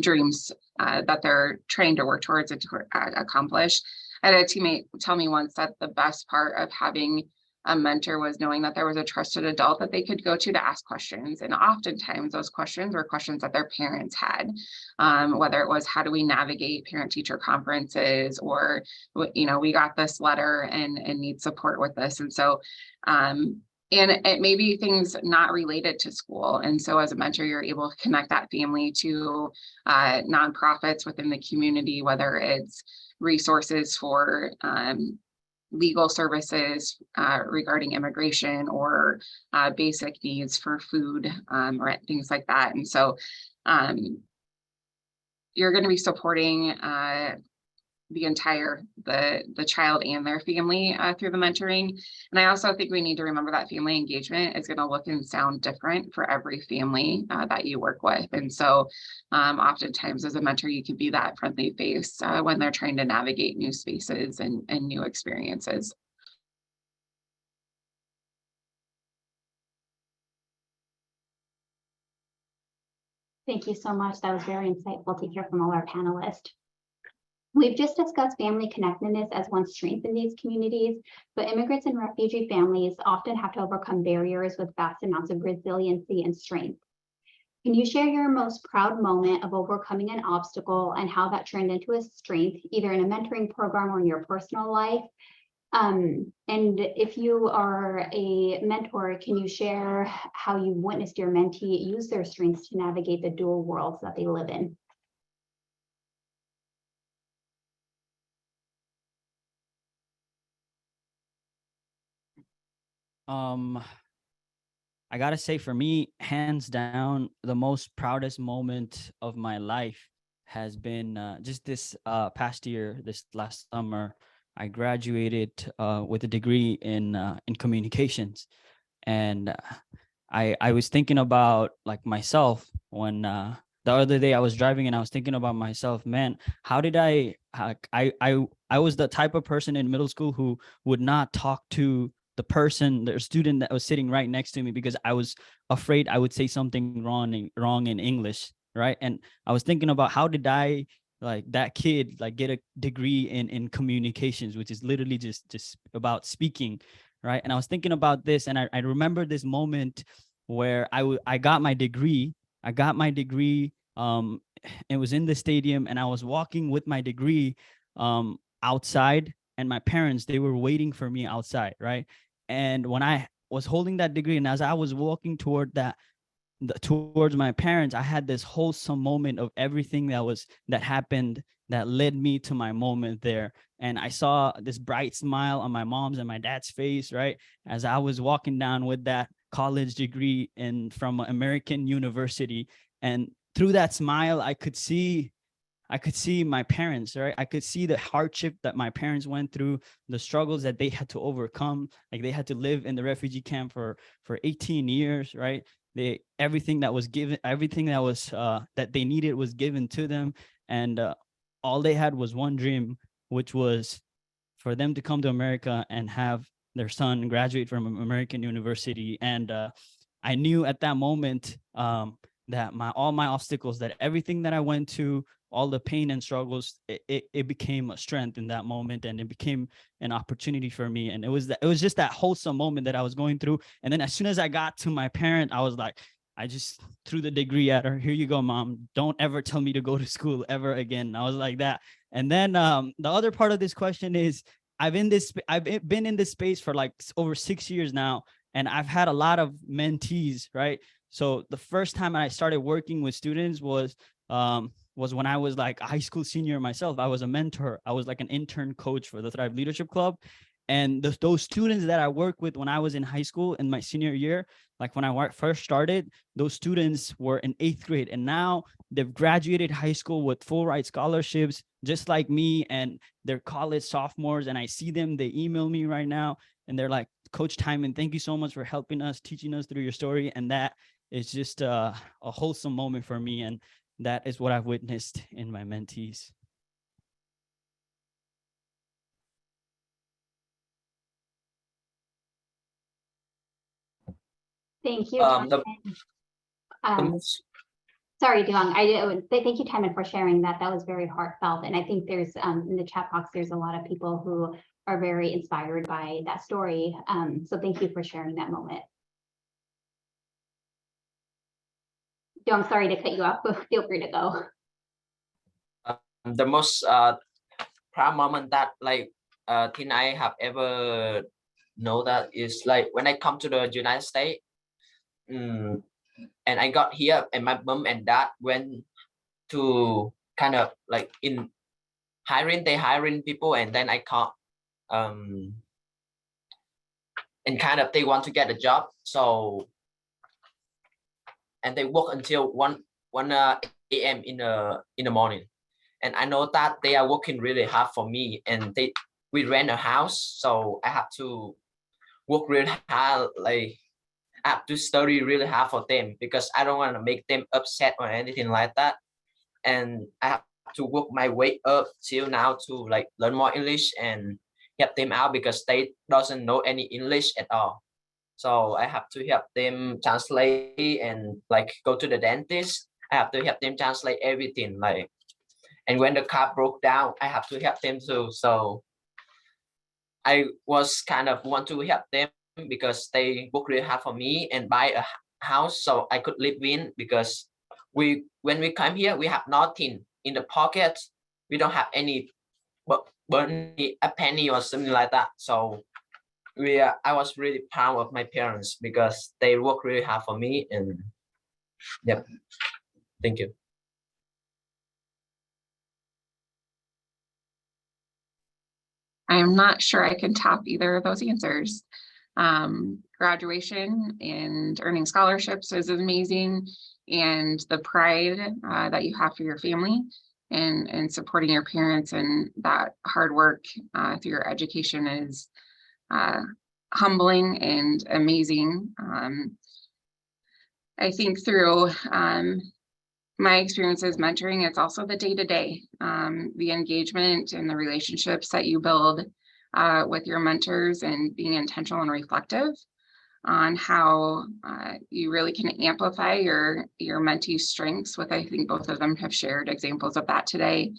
dreams that they're trying to work towards and to accomplish. I had a teammate tell me once that the best part of having a mentor was knowing that there was a trusted adult that they could go to ask questions. And oftentimes those questions were questions that their parents had, whether it was, how do we navigate parent-teacher conferences, or, you know, we got this letter and need support with this. And so, and it may be things not related to school. And so as a mentor, you're able to connect that family to nonprofits within the community, whether it's resources for legal services regarding immigration, or basic needs for food, or things like that. And so you're going to be supporting the child and their family through the mentoring. And I also think we need to remember that family engagement is going to look and sound different for every family that you work with. And so oftentimes as a mentor, you can be that friendly face when they're trying to navigate new spaces and new experiences. Thank you so much. That was very insightful to hear from all our panelists. We've just discussed family connectedness as one strength in these communities, but immigrants and refugee families often have to overcome barriers with vast amounts of resiliency and strength. Can you share your most proud moment of overcoming an obstacle and how that turned into a strength, either in a mentoring program or in your personal life? And if you are a mentor, can you share how you witnessed your mentee use their strengths to navigate the dual worlds that they live in? I gotta say, for me, hands down, the most proudest moment of my life has been just this past year, this last summer. I graduated with a degree in communications, and I was thinking about like myself when the other day I was driving and I was thinking about myself. Man, how did I was the type of person in middle school who would not talk to the student that was sitting right next to me because I was afraid I would say something wrong in English, right? And I was thinking about how did I, like, that kid, like, get a degree in communications, which is literally just about speaking, right? And I was thinking about this, and I remember this moment where I got my degree. I got my degree. It was in the stadium, and I was walking with my degree outside, and my parents, they were waiting for me outside, right? And when I was holding that degree, and as I was walking towards my parents, I had this wholesome moment of everything that happened that led me to my moment there. And I saw this bright smile on my mom's and my dad's face, right? As I was walking down with that college degree from American University. And through that smile, I could see my parents, right? I could see the hardship that my parents went through, the struggles that they had to overcome. Like, they had to live in the refugee camp for 18 years, right? Everything that was given, everything that was that they needed was given to them, and all they had was one dream, which was for them to come to America and have their son graduate from American University. And I knew at that moment that all my obstacles, that everything that I went to, all the pain and struggles, it became a strength in that moment, and it became an opportunity for me. And it was just that wholesome moment that I was going through. And then as soon as I got to my parent, I was like, I just threw the degree at her. Here you go, mom. Don't ever tell me to go to school ever again. I was like that. And then the other part of this question is, I've been in this space for like over 6 years now, and I've had a lot of mentees, right? So the first time I started working with students was when I was like a high school senior myself. I was a mentor. I was like an intern coach for the Thrive Leadership Club. And those students that I worked with when I was in high school in my senior year, like when I first started, those students were in 8th grade, and now they've graduated high school with full ride scholarships, just like me, and they're college sophomores. And I see them, they email me right now, and they're like, Coach Timon, thank you so much for helping us, teaching us through your story. And that is just a wholesome moment for me. And that is what I've witnessed in my mentees. Thank you. The most Sorry, Duong. Thank you, Timon, for sharing that. That was very heartfelt. And I think there's in the chat box, there's a lot of people who are very inspired by that story. So thank you for sharing that moment. Duong, sorry to cut you off, but feel free to go. the most proud moment that thing I have ever know that is like when I come to the United States, and I got here, and my mom and dad went to kind of like in they hiring people, and then I can't and kind of they want to get a job, so and they work until 1 a.m. in the morning. And I know that they are working really hard for me, and we rent a house, so I have to work really hard. Like, I have to study really hard for them because I don't want to make them upset or anything like that. And I have to work my way up till now to like learn more English and help them out because they doesn't know any English at all. So I have to help them translate, and like go to the dentist, I have to help them translate everything. Like, and when the car broke down, I have to help them too. So I was kind of want to help them because they work really hard for me and buy a house so I could live in, because when we come here, we have nothing in the pocket. We don't have any money, a penny or something like that. So I was really proud of my parents because they work really hard for me. And yep, thank you. I'm not sure I can top either of those answers. Graduation and earning scholarships is amazing, and the pride that you have for your family and supporting your parents and that hard work through your education is humbling and amazing. I think through my experiences mentoring, it's also the day-to-day, the engagement and the relationships that you build with your mentors, and being intentional and reflective on how you really can amplify your mentee's strengths. With, I think both of them have shared examples of that today,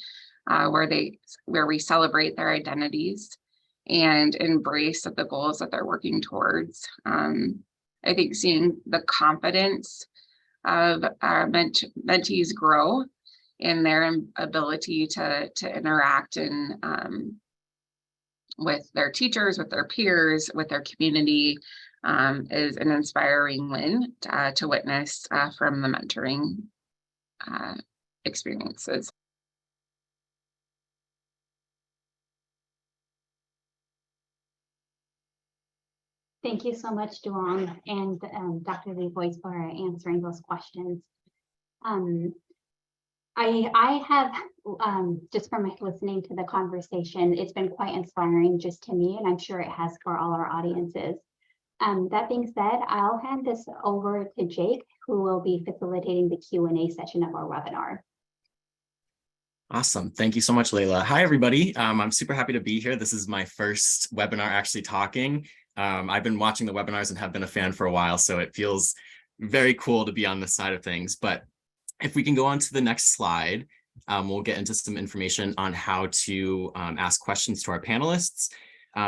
where we celebrate their identities and embrace of the goals that they're working towards. I think seeing the confidence of our mentees grow in their ability to interact and with their teachers, with their peers, with their community is an inspiring win to witness from the mentoring experiences. Thank you so much, Duong and Dr. Lee Boyce for answering those questions. I have, just from listening to the conversation, it's been quite inspiring just to me, and I'm sure it has for all our audiences. That being said, I'll hand this over to Jake, who will be facilitating the Q&A session of our webinar. Awesome. Thank you so much, Layla. Hi, everybody. I'm super happy to be here. This is my first webinar actually talking. I've been watching the webinars and have been a fan for a while, so it feels very cool to be on this side of things. But if we can go on to the next slide, we'll get into some information on how to ask questions to our panelists.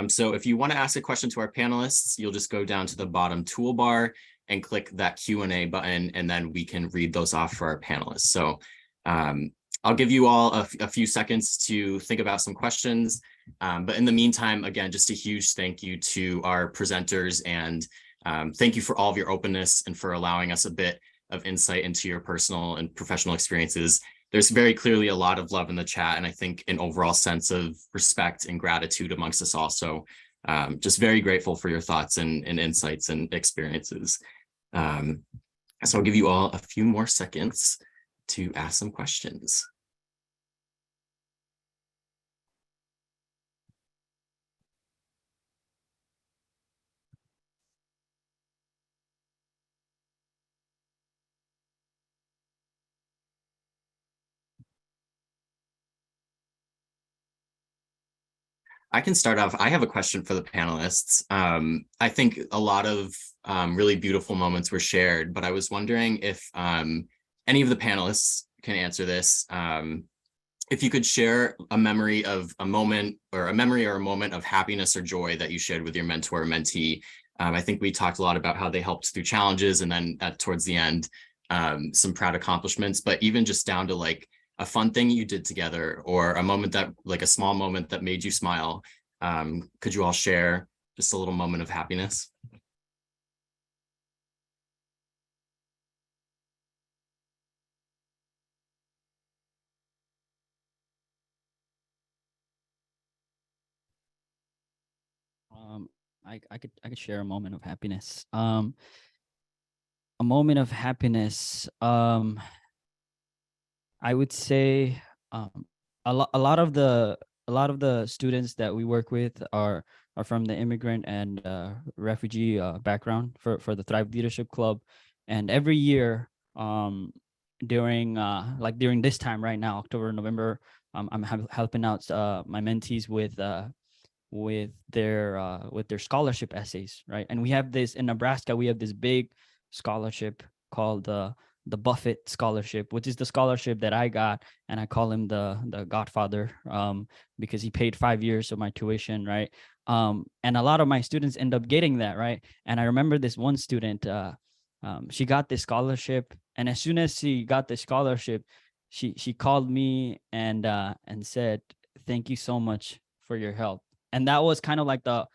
So if you want to ask a question to our panelists, you'll just go down to the bottom toolbar and click that Q&A button, and then we can read those off for our panelists. So I'll give you all a few seconds to think about some questions. But in the meantime, again, just a huge thank you to our presenters, and thank you for all of your openness and for allowing us a bit of insight into your personal and professional experiences. There's very clearly a lot of love in the chat, and I think an overall sense of respect and gratitude amongst us all. So just very grateful for your thoughts and insights and experiences. So I'll give you all a few more seconds to ask some questions. I can start off. I have a question for the panelists. I think a lot of really beautiful moments were shared, but I was wondering if any of the panelists can answer this. If you could share a memory of a moment or a moment of happiness or joy that you shared with your mentor or mentee. I think we talked a lot about how they helped through challenges, and then towards the end, some proud accomplishments, but even just down to like a fun thing you did together, or a moment that, like a small moment that made you smile. Could you all share just a little moment of happiness? I could share a moment of happiness. A moment of happiness. I would say a lot of the students that we work with are from the immigrant and refugee background for the Thrive Leadership Club, and every year during this time right now, October, November, I'm helping out my mentees with their scholarship essays, right? And we have this in Nebraska. We have this big scholarship called the Buffett Scholarship, which is the scholarship that I got, and I call him the Godfather because he paid 5 years of my tuition, right? And a lot of my students end up getting that, right? And I remember this one student, she got this scholarship, and as soon as she got the scholarship, she called me and said, "Thank you so much for your help." And that was kind of like the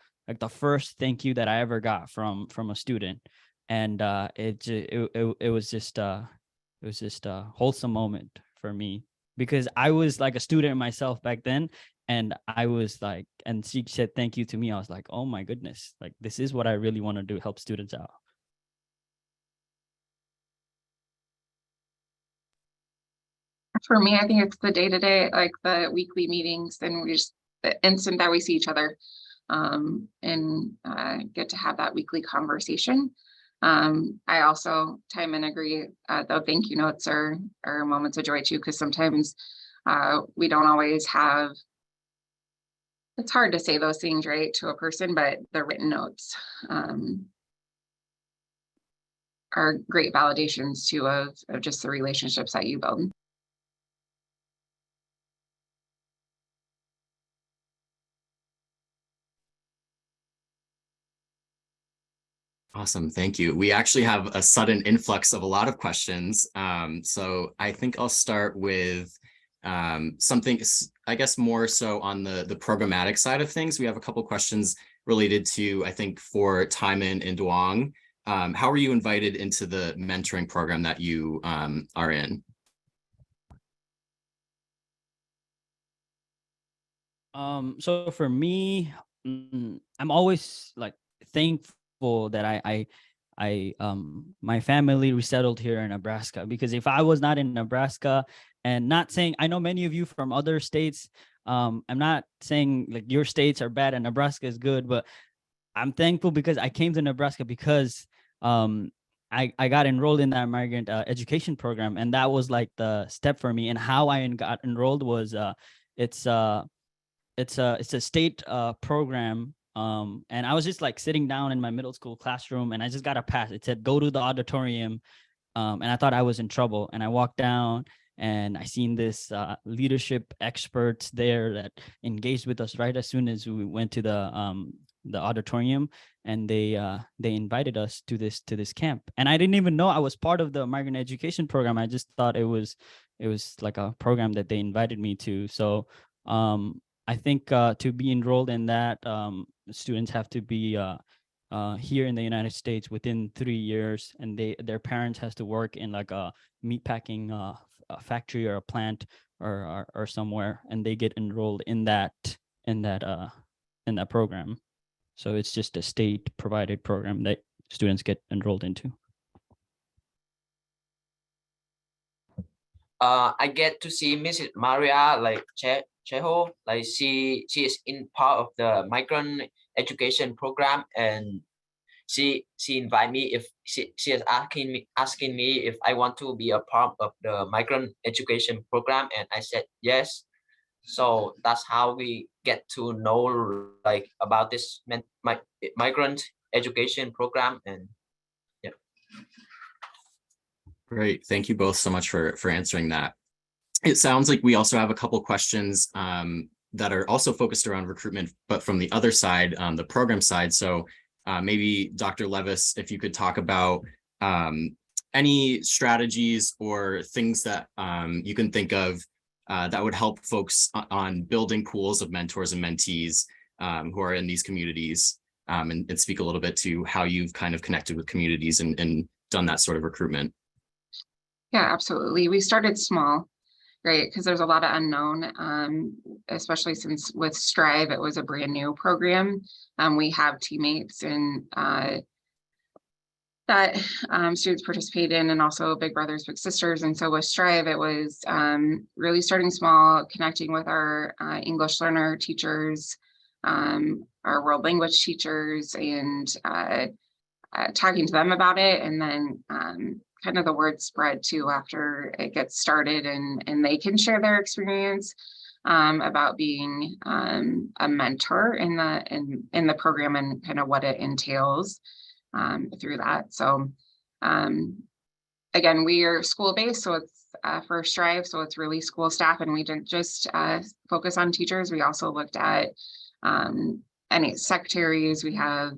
first thank you that I ever got from a student, and it was just a wholesome moment for me, because I was like a student myself back then, and I was like, and she said thank you to me. I was like, oh my goodness, like this is what I really want to do, help students out. For me, I think it's the day-to-day, like the weekly meetings, and we just the instant that we see each other, and get to have that weekly conversation. I also time and agree, though thank you notes are moments of joy too, because sometimes we don't always have, it's hard to say those things right to a person, but the written notes are great validations too of just the relationships that you build. Awesome, thank you. We actually have a sudden influx of a lot of questions. So I think I'll start with something, I guess, more so on the programmatic side of things. We have a couple questions related to, I think, for Timon and Duong. How were you invited into the mentoring program that you are in? So for me, I'm always like thankful that my family resettled here in Nebraska, because if I was not in Nebraska, and not saying, I know many of you from other states, I'm not saying like your states are bad and Nebraska is good, but I'm thankful because I came to Nebraska because I got enrolled in that migrant education program, and that was like the step for me. And how I got enrolled was it's a state program. And I was just like sitting down in my middle school classroom, and I just got a pass. It said, go to the auditorium. And I thought I was in trouble. And I walked down, and I seen this leadership experts there that engaged with us right as soon as we went to the auditorium, and they invited us to this camp. And I didn't even know I was part of the migrant education program. I just thought it was like a program that they invited me to. So I think to be enrolled in that, students have to be here in the United States within 3 years, and their parents has to work in like a meatpacking a factory or a plant or somewhere, and they get enrolled in that program. So it's just a state provided program that students get enrolled into. I get to see Mrs. Maria like Cheho, like she is in part of the migrant education program, and she invited me if she is asking me if I want to be a part of the migrant education program, and I said yes. So that's how we get to know like about this migrant education program. And yeah. Great, thank you both so much for answering that. It sounds like we also have a couple questions that are also focused around recruitment, but from the other side, the program side. So maybe Dr. Levis, if you could talk about any strategies or things that you can think of that would help folks on building pools of mentors and mentees who are in these communities, and speak a little bit to how you've kind of connected with communities and done that sort of recruitment. Yeah, absolutely. We started small, right? Because there's a lot of unknown, especially since with Strive, it was a brand new program. We have teammates and that students participate in, and also Big Brothers Big Sisters. And so with Strive, it was really starting small, connecting with our English learner teachers, our world language teachers, and talking to them about it. And then kind of the word spread too after it gets started, and they can share their experience about being a mentor in the program, and kind of what it entails through that. So again, we are school-based, so it's for Strive, so it's really school staff, and we didn't just focus on teachers. We also looked at any secretaries. We have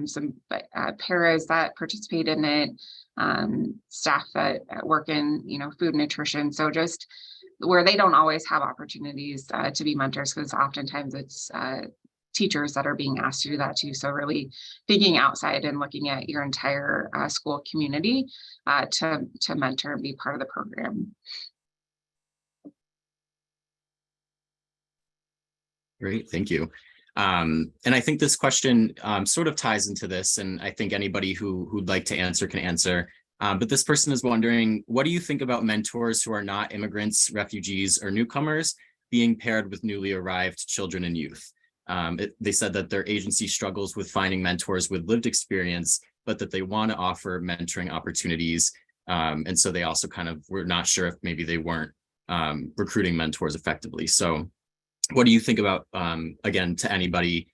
some paras that participate in it, staff that work in, food nutrition. So just where they don't always have opportunities to be mentors, because oftentimes it's teachers that are being asked to do that too. So really thinking outside and looking at your entire school community to mentor and be part of the program. Great, thank you. And I think this question sort of ties into this, and I think anybody who'd like to answer can answer. But this person is wondering, what do you think about mentors who are not immigrants, refugees, or newcomers being paired with newly arrived children and youth? They said that their agency struggles with finding mentors with lived experience, but that they want to offer mentoring opportunities. And so they also kind of were not sure if maybe they weren't recruiting mentors effectively. So what do you think about, again, to anybody,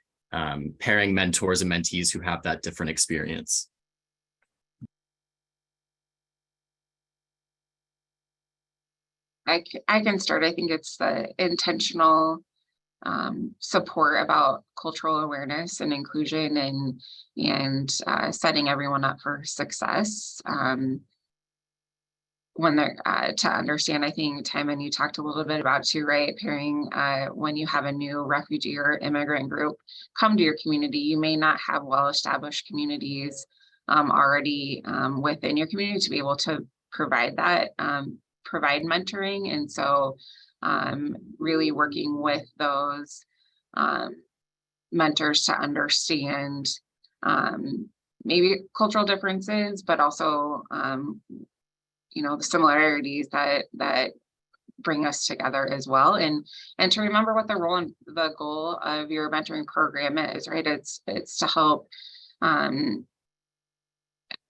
pairing mentors and mentees who have that different experience? I can start. I think it's the intentional support about cultural awareness and inclusion and setting everyone up for success. When they're to understand, I think, Tim, and you talked a little bit about too, right? Pairing when you have a new refugee or immigrant group come to your community, you may not have well-established communities already within your community to be able to provide that, provide mentoring. And so really working with those mentors to understand maybe cultural differences, but also the similarities that bring us together as well, and to remember what the role and the goal of your mentoring program is, right? It's to help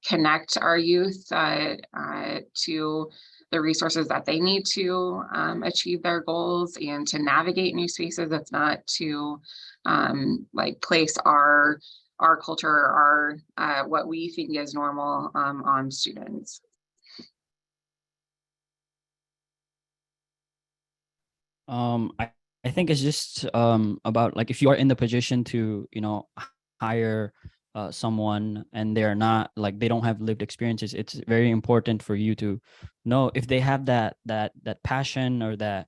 connect our youth to the resources that they need to achieve their goals and to navigate new spaces. It's not to place our culture, our what we think is normal on students. I think it's just about, like, if you are in the position to hire someone and they're not, like, they don't have lived experiences, it's very important for you to know if they have that passion or that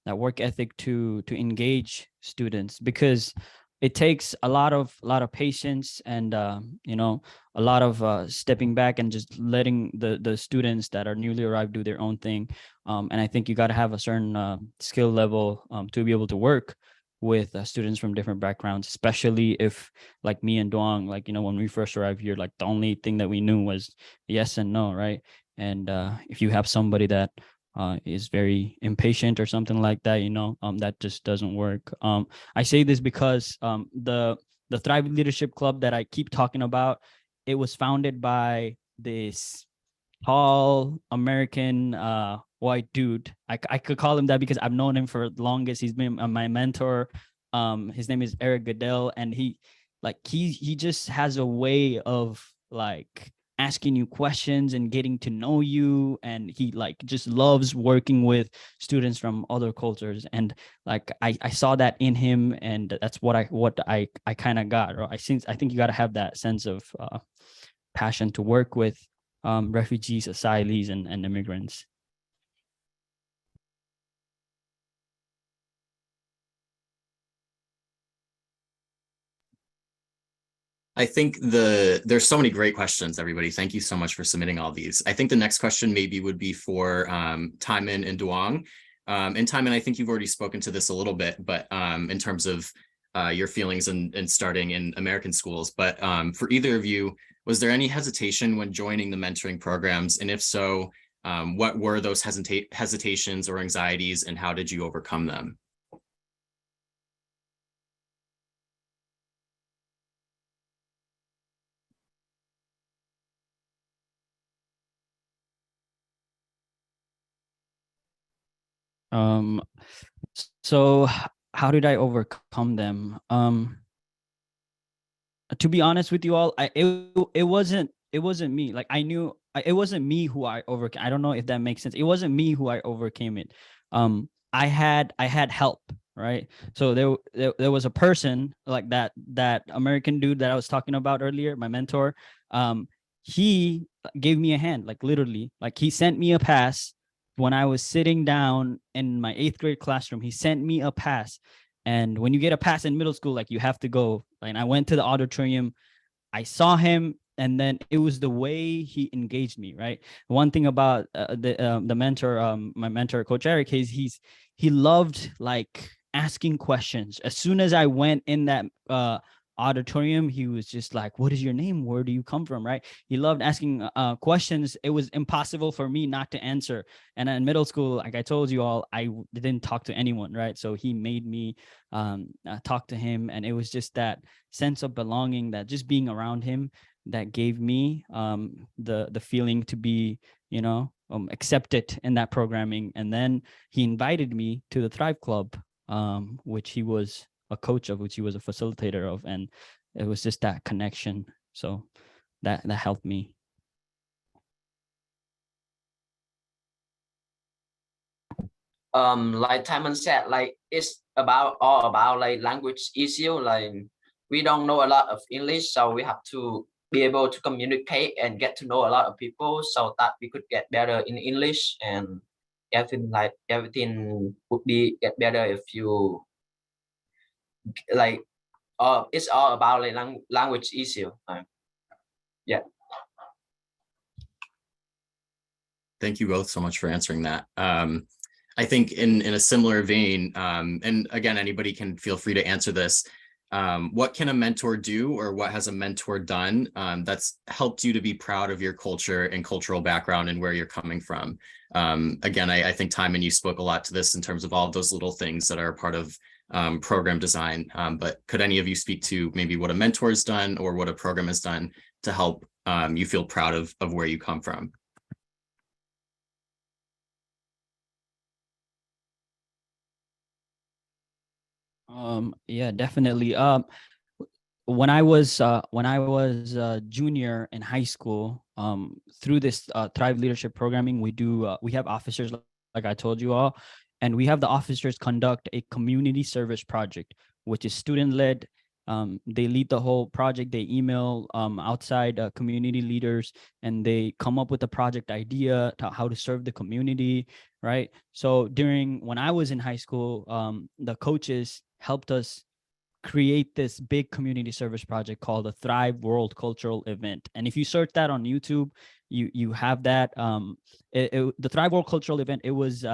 work ethic to engage students, because it takes a lot of patience and a lot of stepping back and just letting the students that are newly arrived do their own thing. And I think you got to have a certain skill level to be able to work with students from different backgrounds, especially if, like me and Duong, like, when we first arrived here, like, the only thing that we knew was yes and no, right? And if you have somebody that is very impatient or something like that, that just doesn't work. I say this because the Thrive Leadership Club that I keep talking about, it was founded by this tall American white dude. I could call him that because I've known him for the longest. He's been my mentor. His name is Eric Goodell, and he just has a way of, like, asking you questions and getting to know you, and he, like, just loves working with students from other cultures, and, like, I saw that in him, and that's what I kind of got. Right? I think you got to have that sense of passion to work with refugees, asylees, and immigrants. I think there's so many great questions, everybody. Thank you so much for submitting all these. I think the next question maybe would be for Taimin and Duong. And Taimin, I think you've already spoken to this a little bit, but in terms of your feelings and starting in American schools. But for either of you, was there any hesitation when joining the mentoring programs? And if so, what were those hesitations or anxieties, and how did you overcome them? So how did I overcome them? To be honest with you all, it wasn't me. Like, I knew it wasn't me who I overcame. I don't know if that makes sense. It wasn't me who I overcame it. I had help. right? So there was a person like that American dude that I was talking about earlier, my mentor. He gave me a hand, like literally, like he sent me a pass when I was sitting down in my 8th grade classroom. He sent me a pass. And when you get a pass in middle school, like you have to go. And I went to the auditorium. I saw him, and then it was the way he engaged me, right? One thing about the mentor, my mentor, Coach Eric, he loved like asking questions. As soon as I went in that auditorium, he was just like, "What is your name? Where do you come from?" Right? He loved asking questions. It was impossible for me not to answer. And in middle school, like I told you all, I didn't talk to anyone, right? So he made me talk to him, and it was just that sense of belonging, that just being around him, that gave me the feeling to be, accepted in that programming. And then he invited me to the Thrive Club, which he was a coach of, which he was a facilitator of, and it was just that connection. So that helped me. Like Timon said, like it's all about like language issue. Like we don't know a lot of English, so we have to be able to communicate and get to know a lot of people so that we could get better in English, and everything would be get better if you like it's all about like language issue. Yeah. Thank you both so much for answering that. I think in a similar vein, and again, anybody can feel free to answer this. What can a mentor do, or what has a mentor done that's helped you to be proud of your culture and cultural background and where you're coming from? Again, I think Timon, you spoke a lot to this in terms of all of those little things that are a part of program design. But could any of you speak to maybe what a mentor has done or what a program has done to help you feel proud of where you come from? Yeah, definitely. When I was a junior in high school, through this Thrive Leadership Programming, we have officers, like I told you all, and we have the officers conduct a community service project, which is student led. They lead the whole project. They email outside community leaders, and they come up with a project idea to how to serve the community, right? So when I was in high school, the coaches helped us create this big community service project called the Thrive World Cultural Event. And if you search that on YouTube, you have that. The Thrive World Cultural Event, it was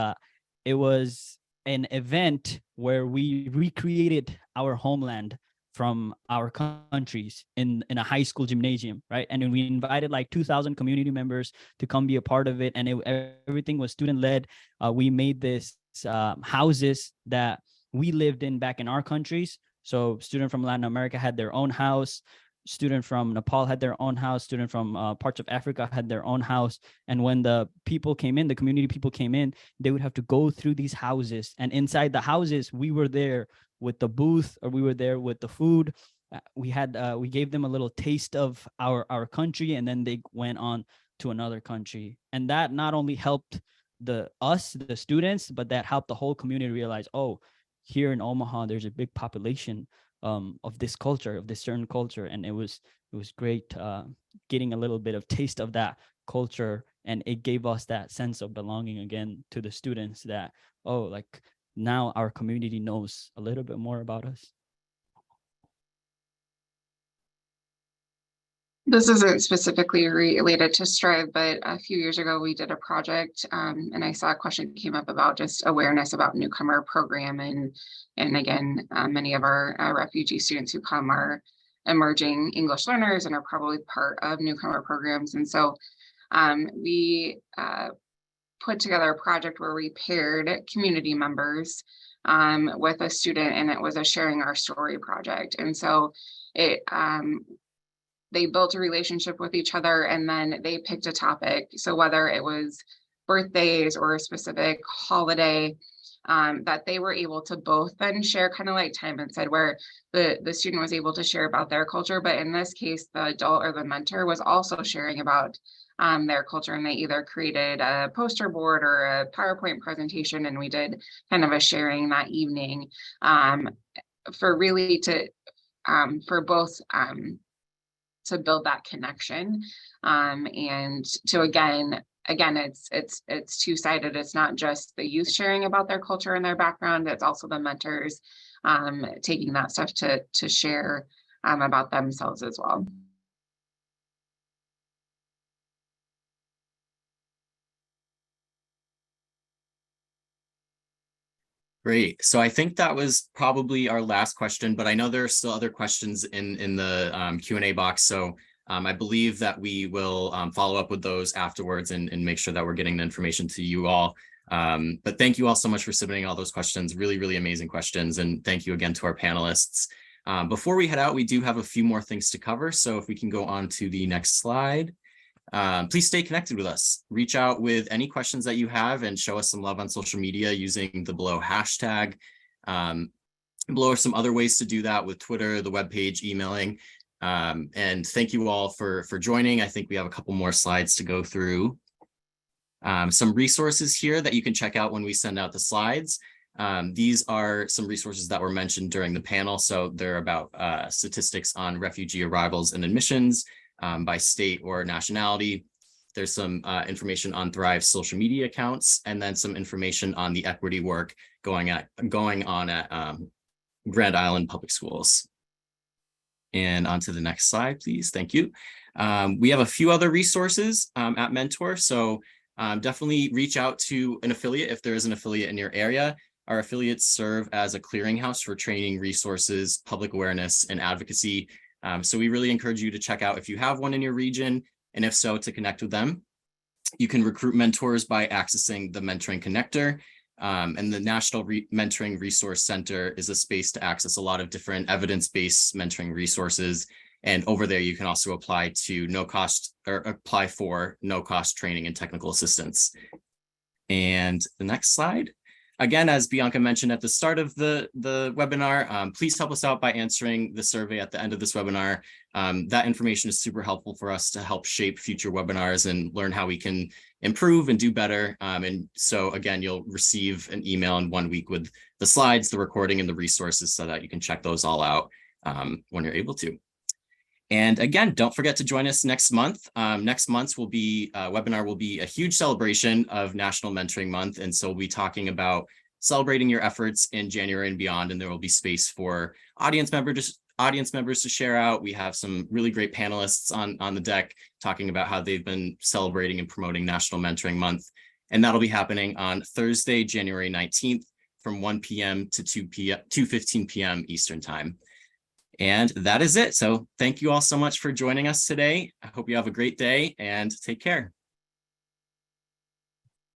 an event where we recreated our homeland from our countries in a high school gymnasium, right? And then we invited like 2,000 community members to come be a part of it, and everything was student led. We made this houses that we lived in back in our countries. So student from Latin America had their own house, student from Nepal had their own house, student from parts of Africa had their own house. And when the people came in, the community people came in, they would have to go through these houses. And inside the houses, we were there with the booth, or we were there with the food. We gave them a little taste of our country, and then they went on to another country. And that not only helped the students, but that helped the whole community realize, oh, here in Omaha, there's a big population of this culture, of this certain culture. And it was great getting a little bit of taste of that culture. And it gave us that sense of belonging again to the students, that, oh, like now our community knows a little bit more about us. This isn't specifically related to Strive, but a few years ago we did a project, and I saw a question came up about just awareness about newcomer program, and again, many of our refugee students who come are emerging English learners and are probably part of newcomer programs. And so we put together a project where we paired community members with a student, and it was a sharing our story project. And so they built a relationship with each other, and then they picked a topic. So whether it was birthdays or a specific holiday, that they were able to both then share, kind of like Timon said, where the student was able to share about their culture, but in this case, the adult or the mentor was also sharing about their culture, and they either created a poster board or a PowerPoint presentation, and we did kind of a sharing that evening for really for both to build that connection and to again it's two-sided. It's not just the youth sharing about their culture and their background, it's also the mentors taking that stuff to share about themselves as well. Great. So I think that was probably our last question, but I know there are still other questions in the Q&A box. So I believe that we will follow up with those afterwards and make sure that we're getting the information to you all. But thank you all so much for submitting all those questions. Really, really amazing questions. And thank you again to our panelists. Before we head out, we do have a few more things to cover. So if we can go on to the next slide. Please stay connected with us. Reach out with any questions that you have and show us some love on social media using the below hashtag. Below are some other ways to do that with Twitter, the webpage, emailing. And thank you all for joining. I think we have a couple more slides to go through. Some resources here that you can check out when we send out the slides. These are some resources that were mentioned during the panel. So they're about statistics on refugee arrivals and admissions, by state or nationality. There's some information on Thrive's social media accounts, and then some information on the equity work going on at Grand Island Public Schools. And on to the next slide, please. Thank you. We have a few other resources at Mentor, so definitely reach out to an affiliate if there is an affiliate in your area. Our affiliates serve as a clearinghouse for training, resources, public awareness, and advocacy. So we really encourage you to check out if you have one in your region, and if so, to connect with them. You can recruit mentors by accessing the Mentoring Connector, and the National Mentoring Resource Center is a space to access a lot of different evidence-based mentoring resources. And over there, you can also apply for no-cost training and technical assistance. And the next slide. Again, as Bianca mentioned at the start of the webinar, please help us out by answering the survey at the end of this webinar. That information is super helpful for us to help shape future webinars and learn how we can improve and do better. And so again, you'll receive an email in 1 week with the slides, the recording, and the resources so that you can check those all out when you're able to. And again, don't forget to join us next month. Next month's webinar will be a huge celebration of National Mentoring Month. And so we'll be talking about celebrating your efforts in January and beyond. And there will be space for audience members to share out. We have some really great panelists on the deck talking about how they've been celebrating and promoting National Mentoring Month. And that'll be happening on Thursday, January 19th from 1 p.m. to 2:15 p.m. Eastern Time. And that is it. So thank you all so much for joining us today. I hope you have a great day and take care.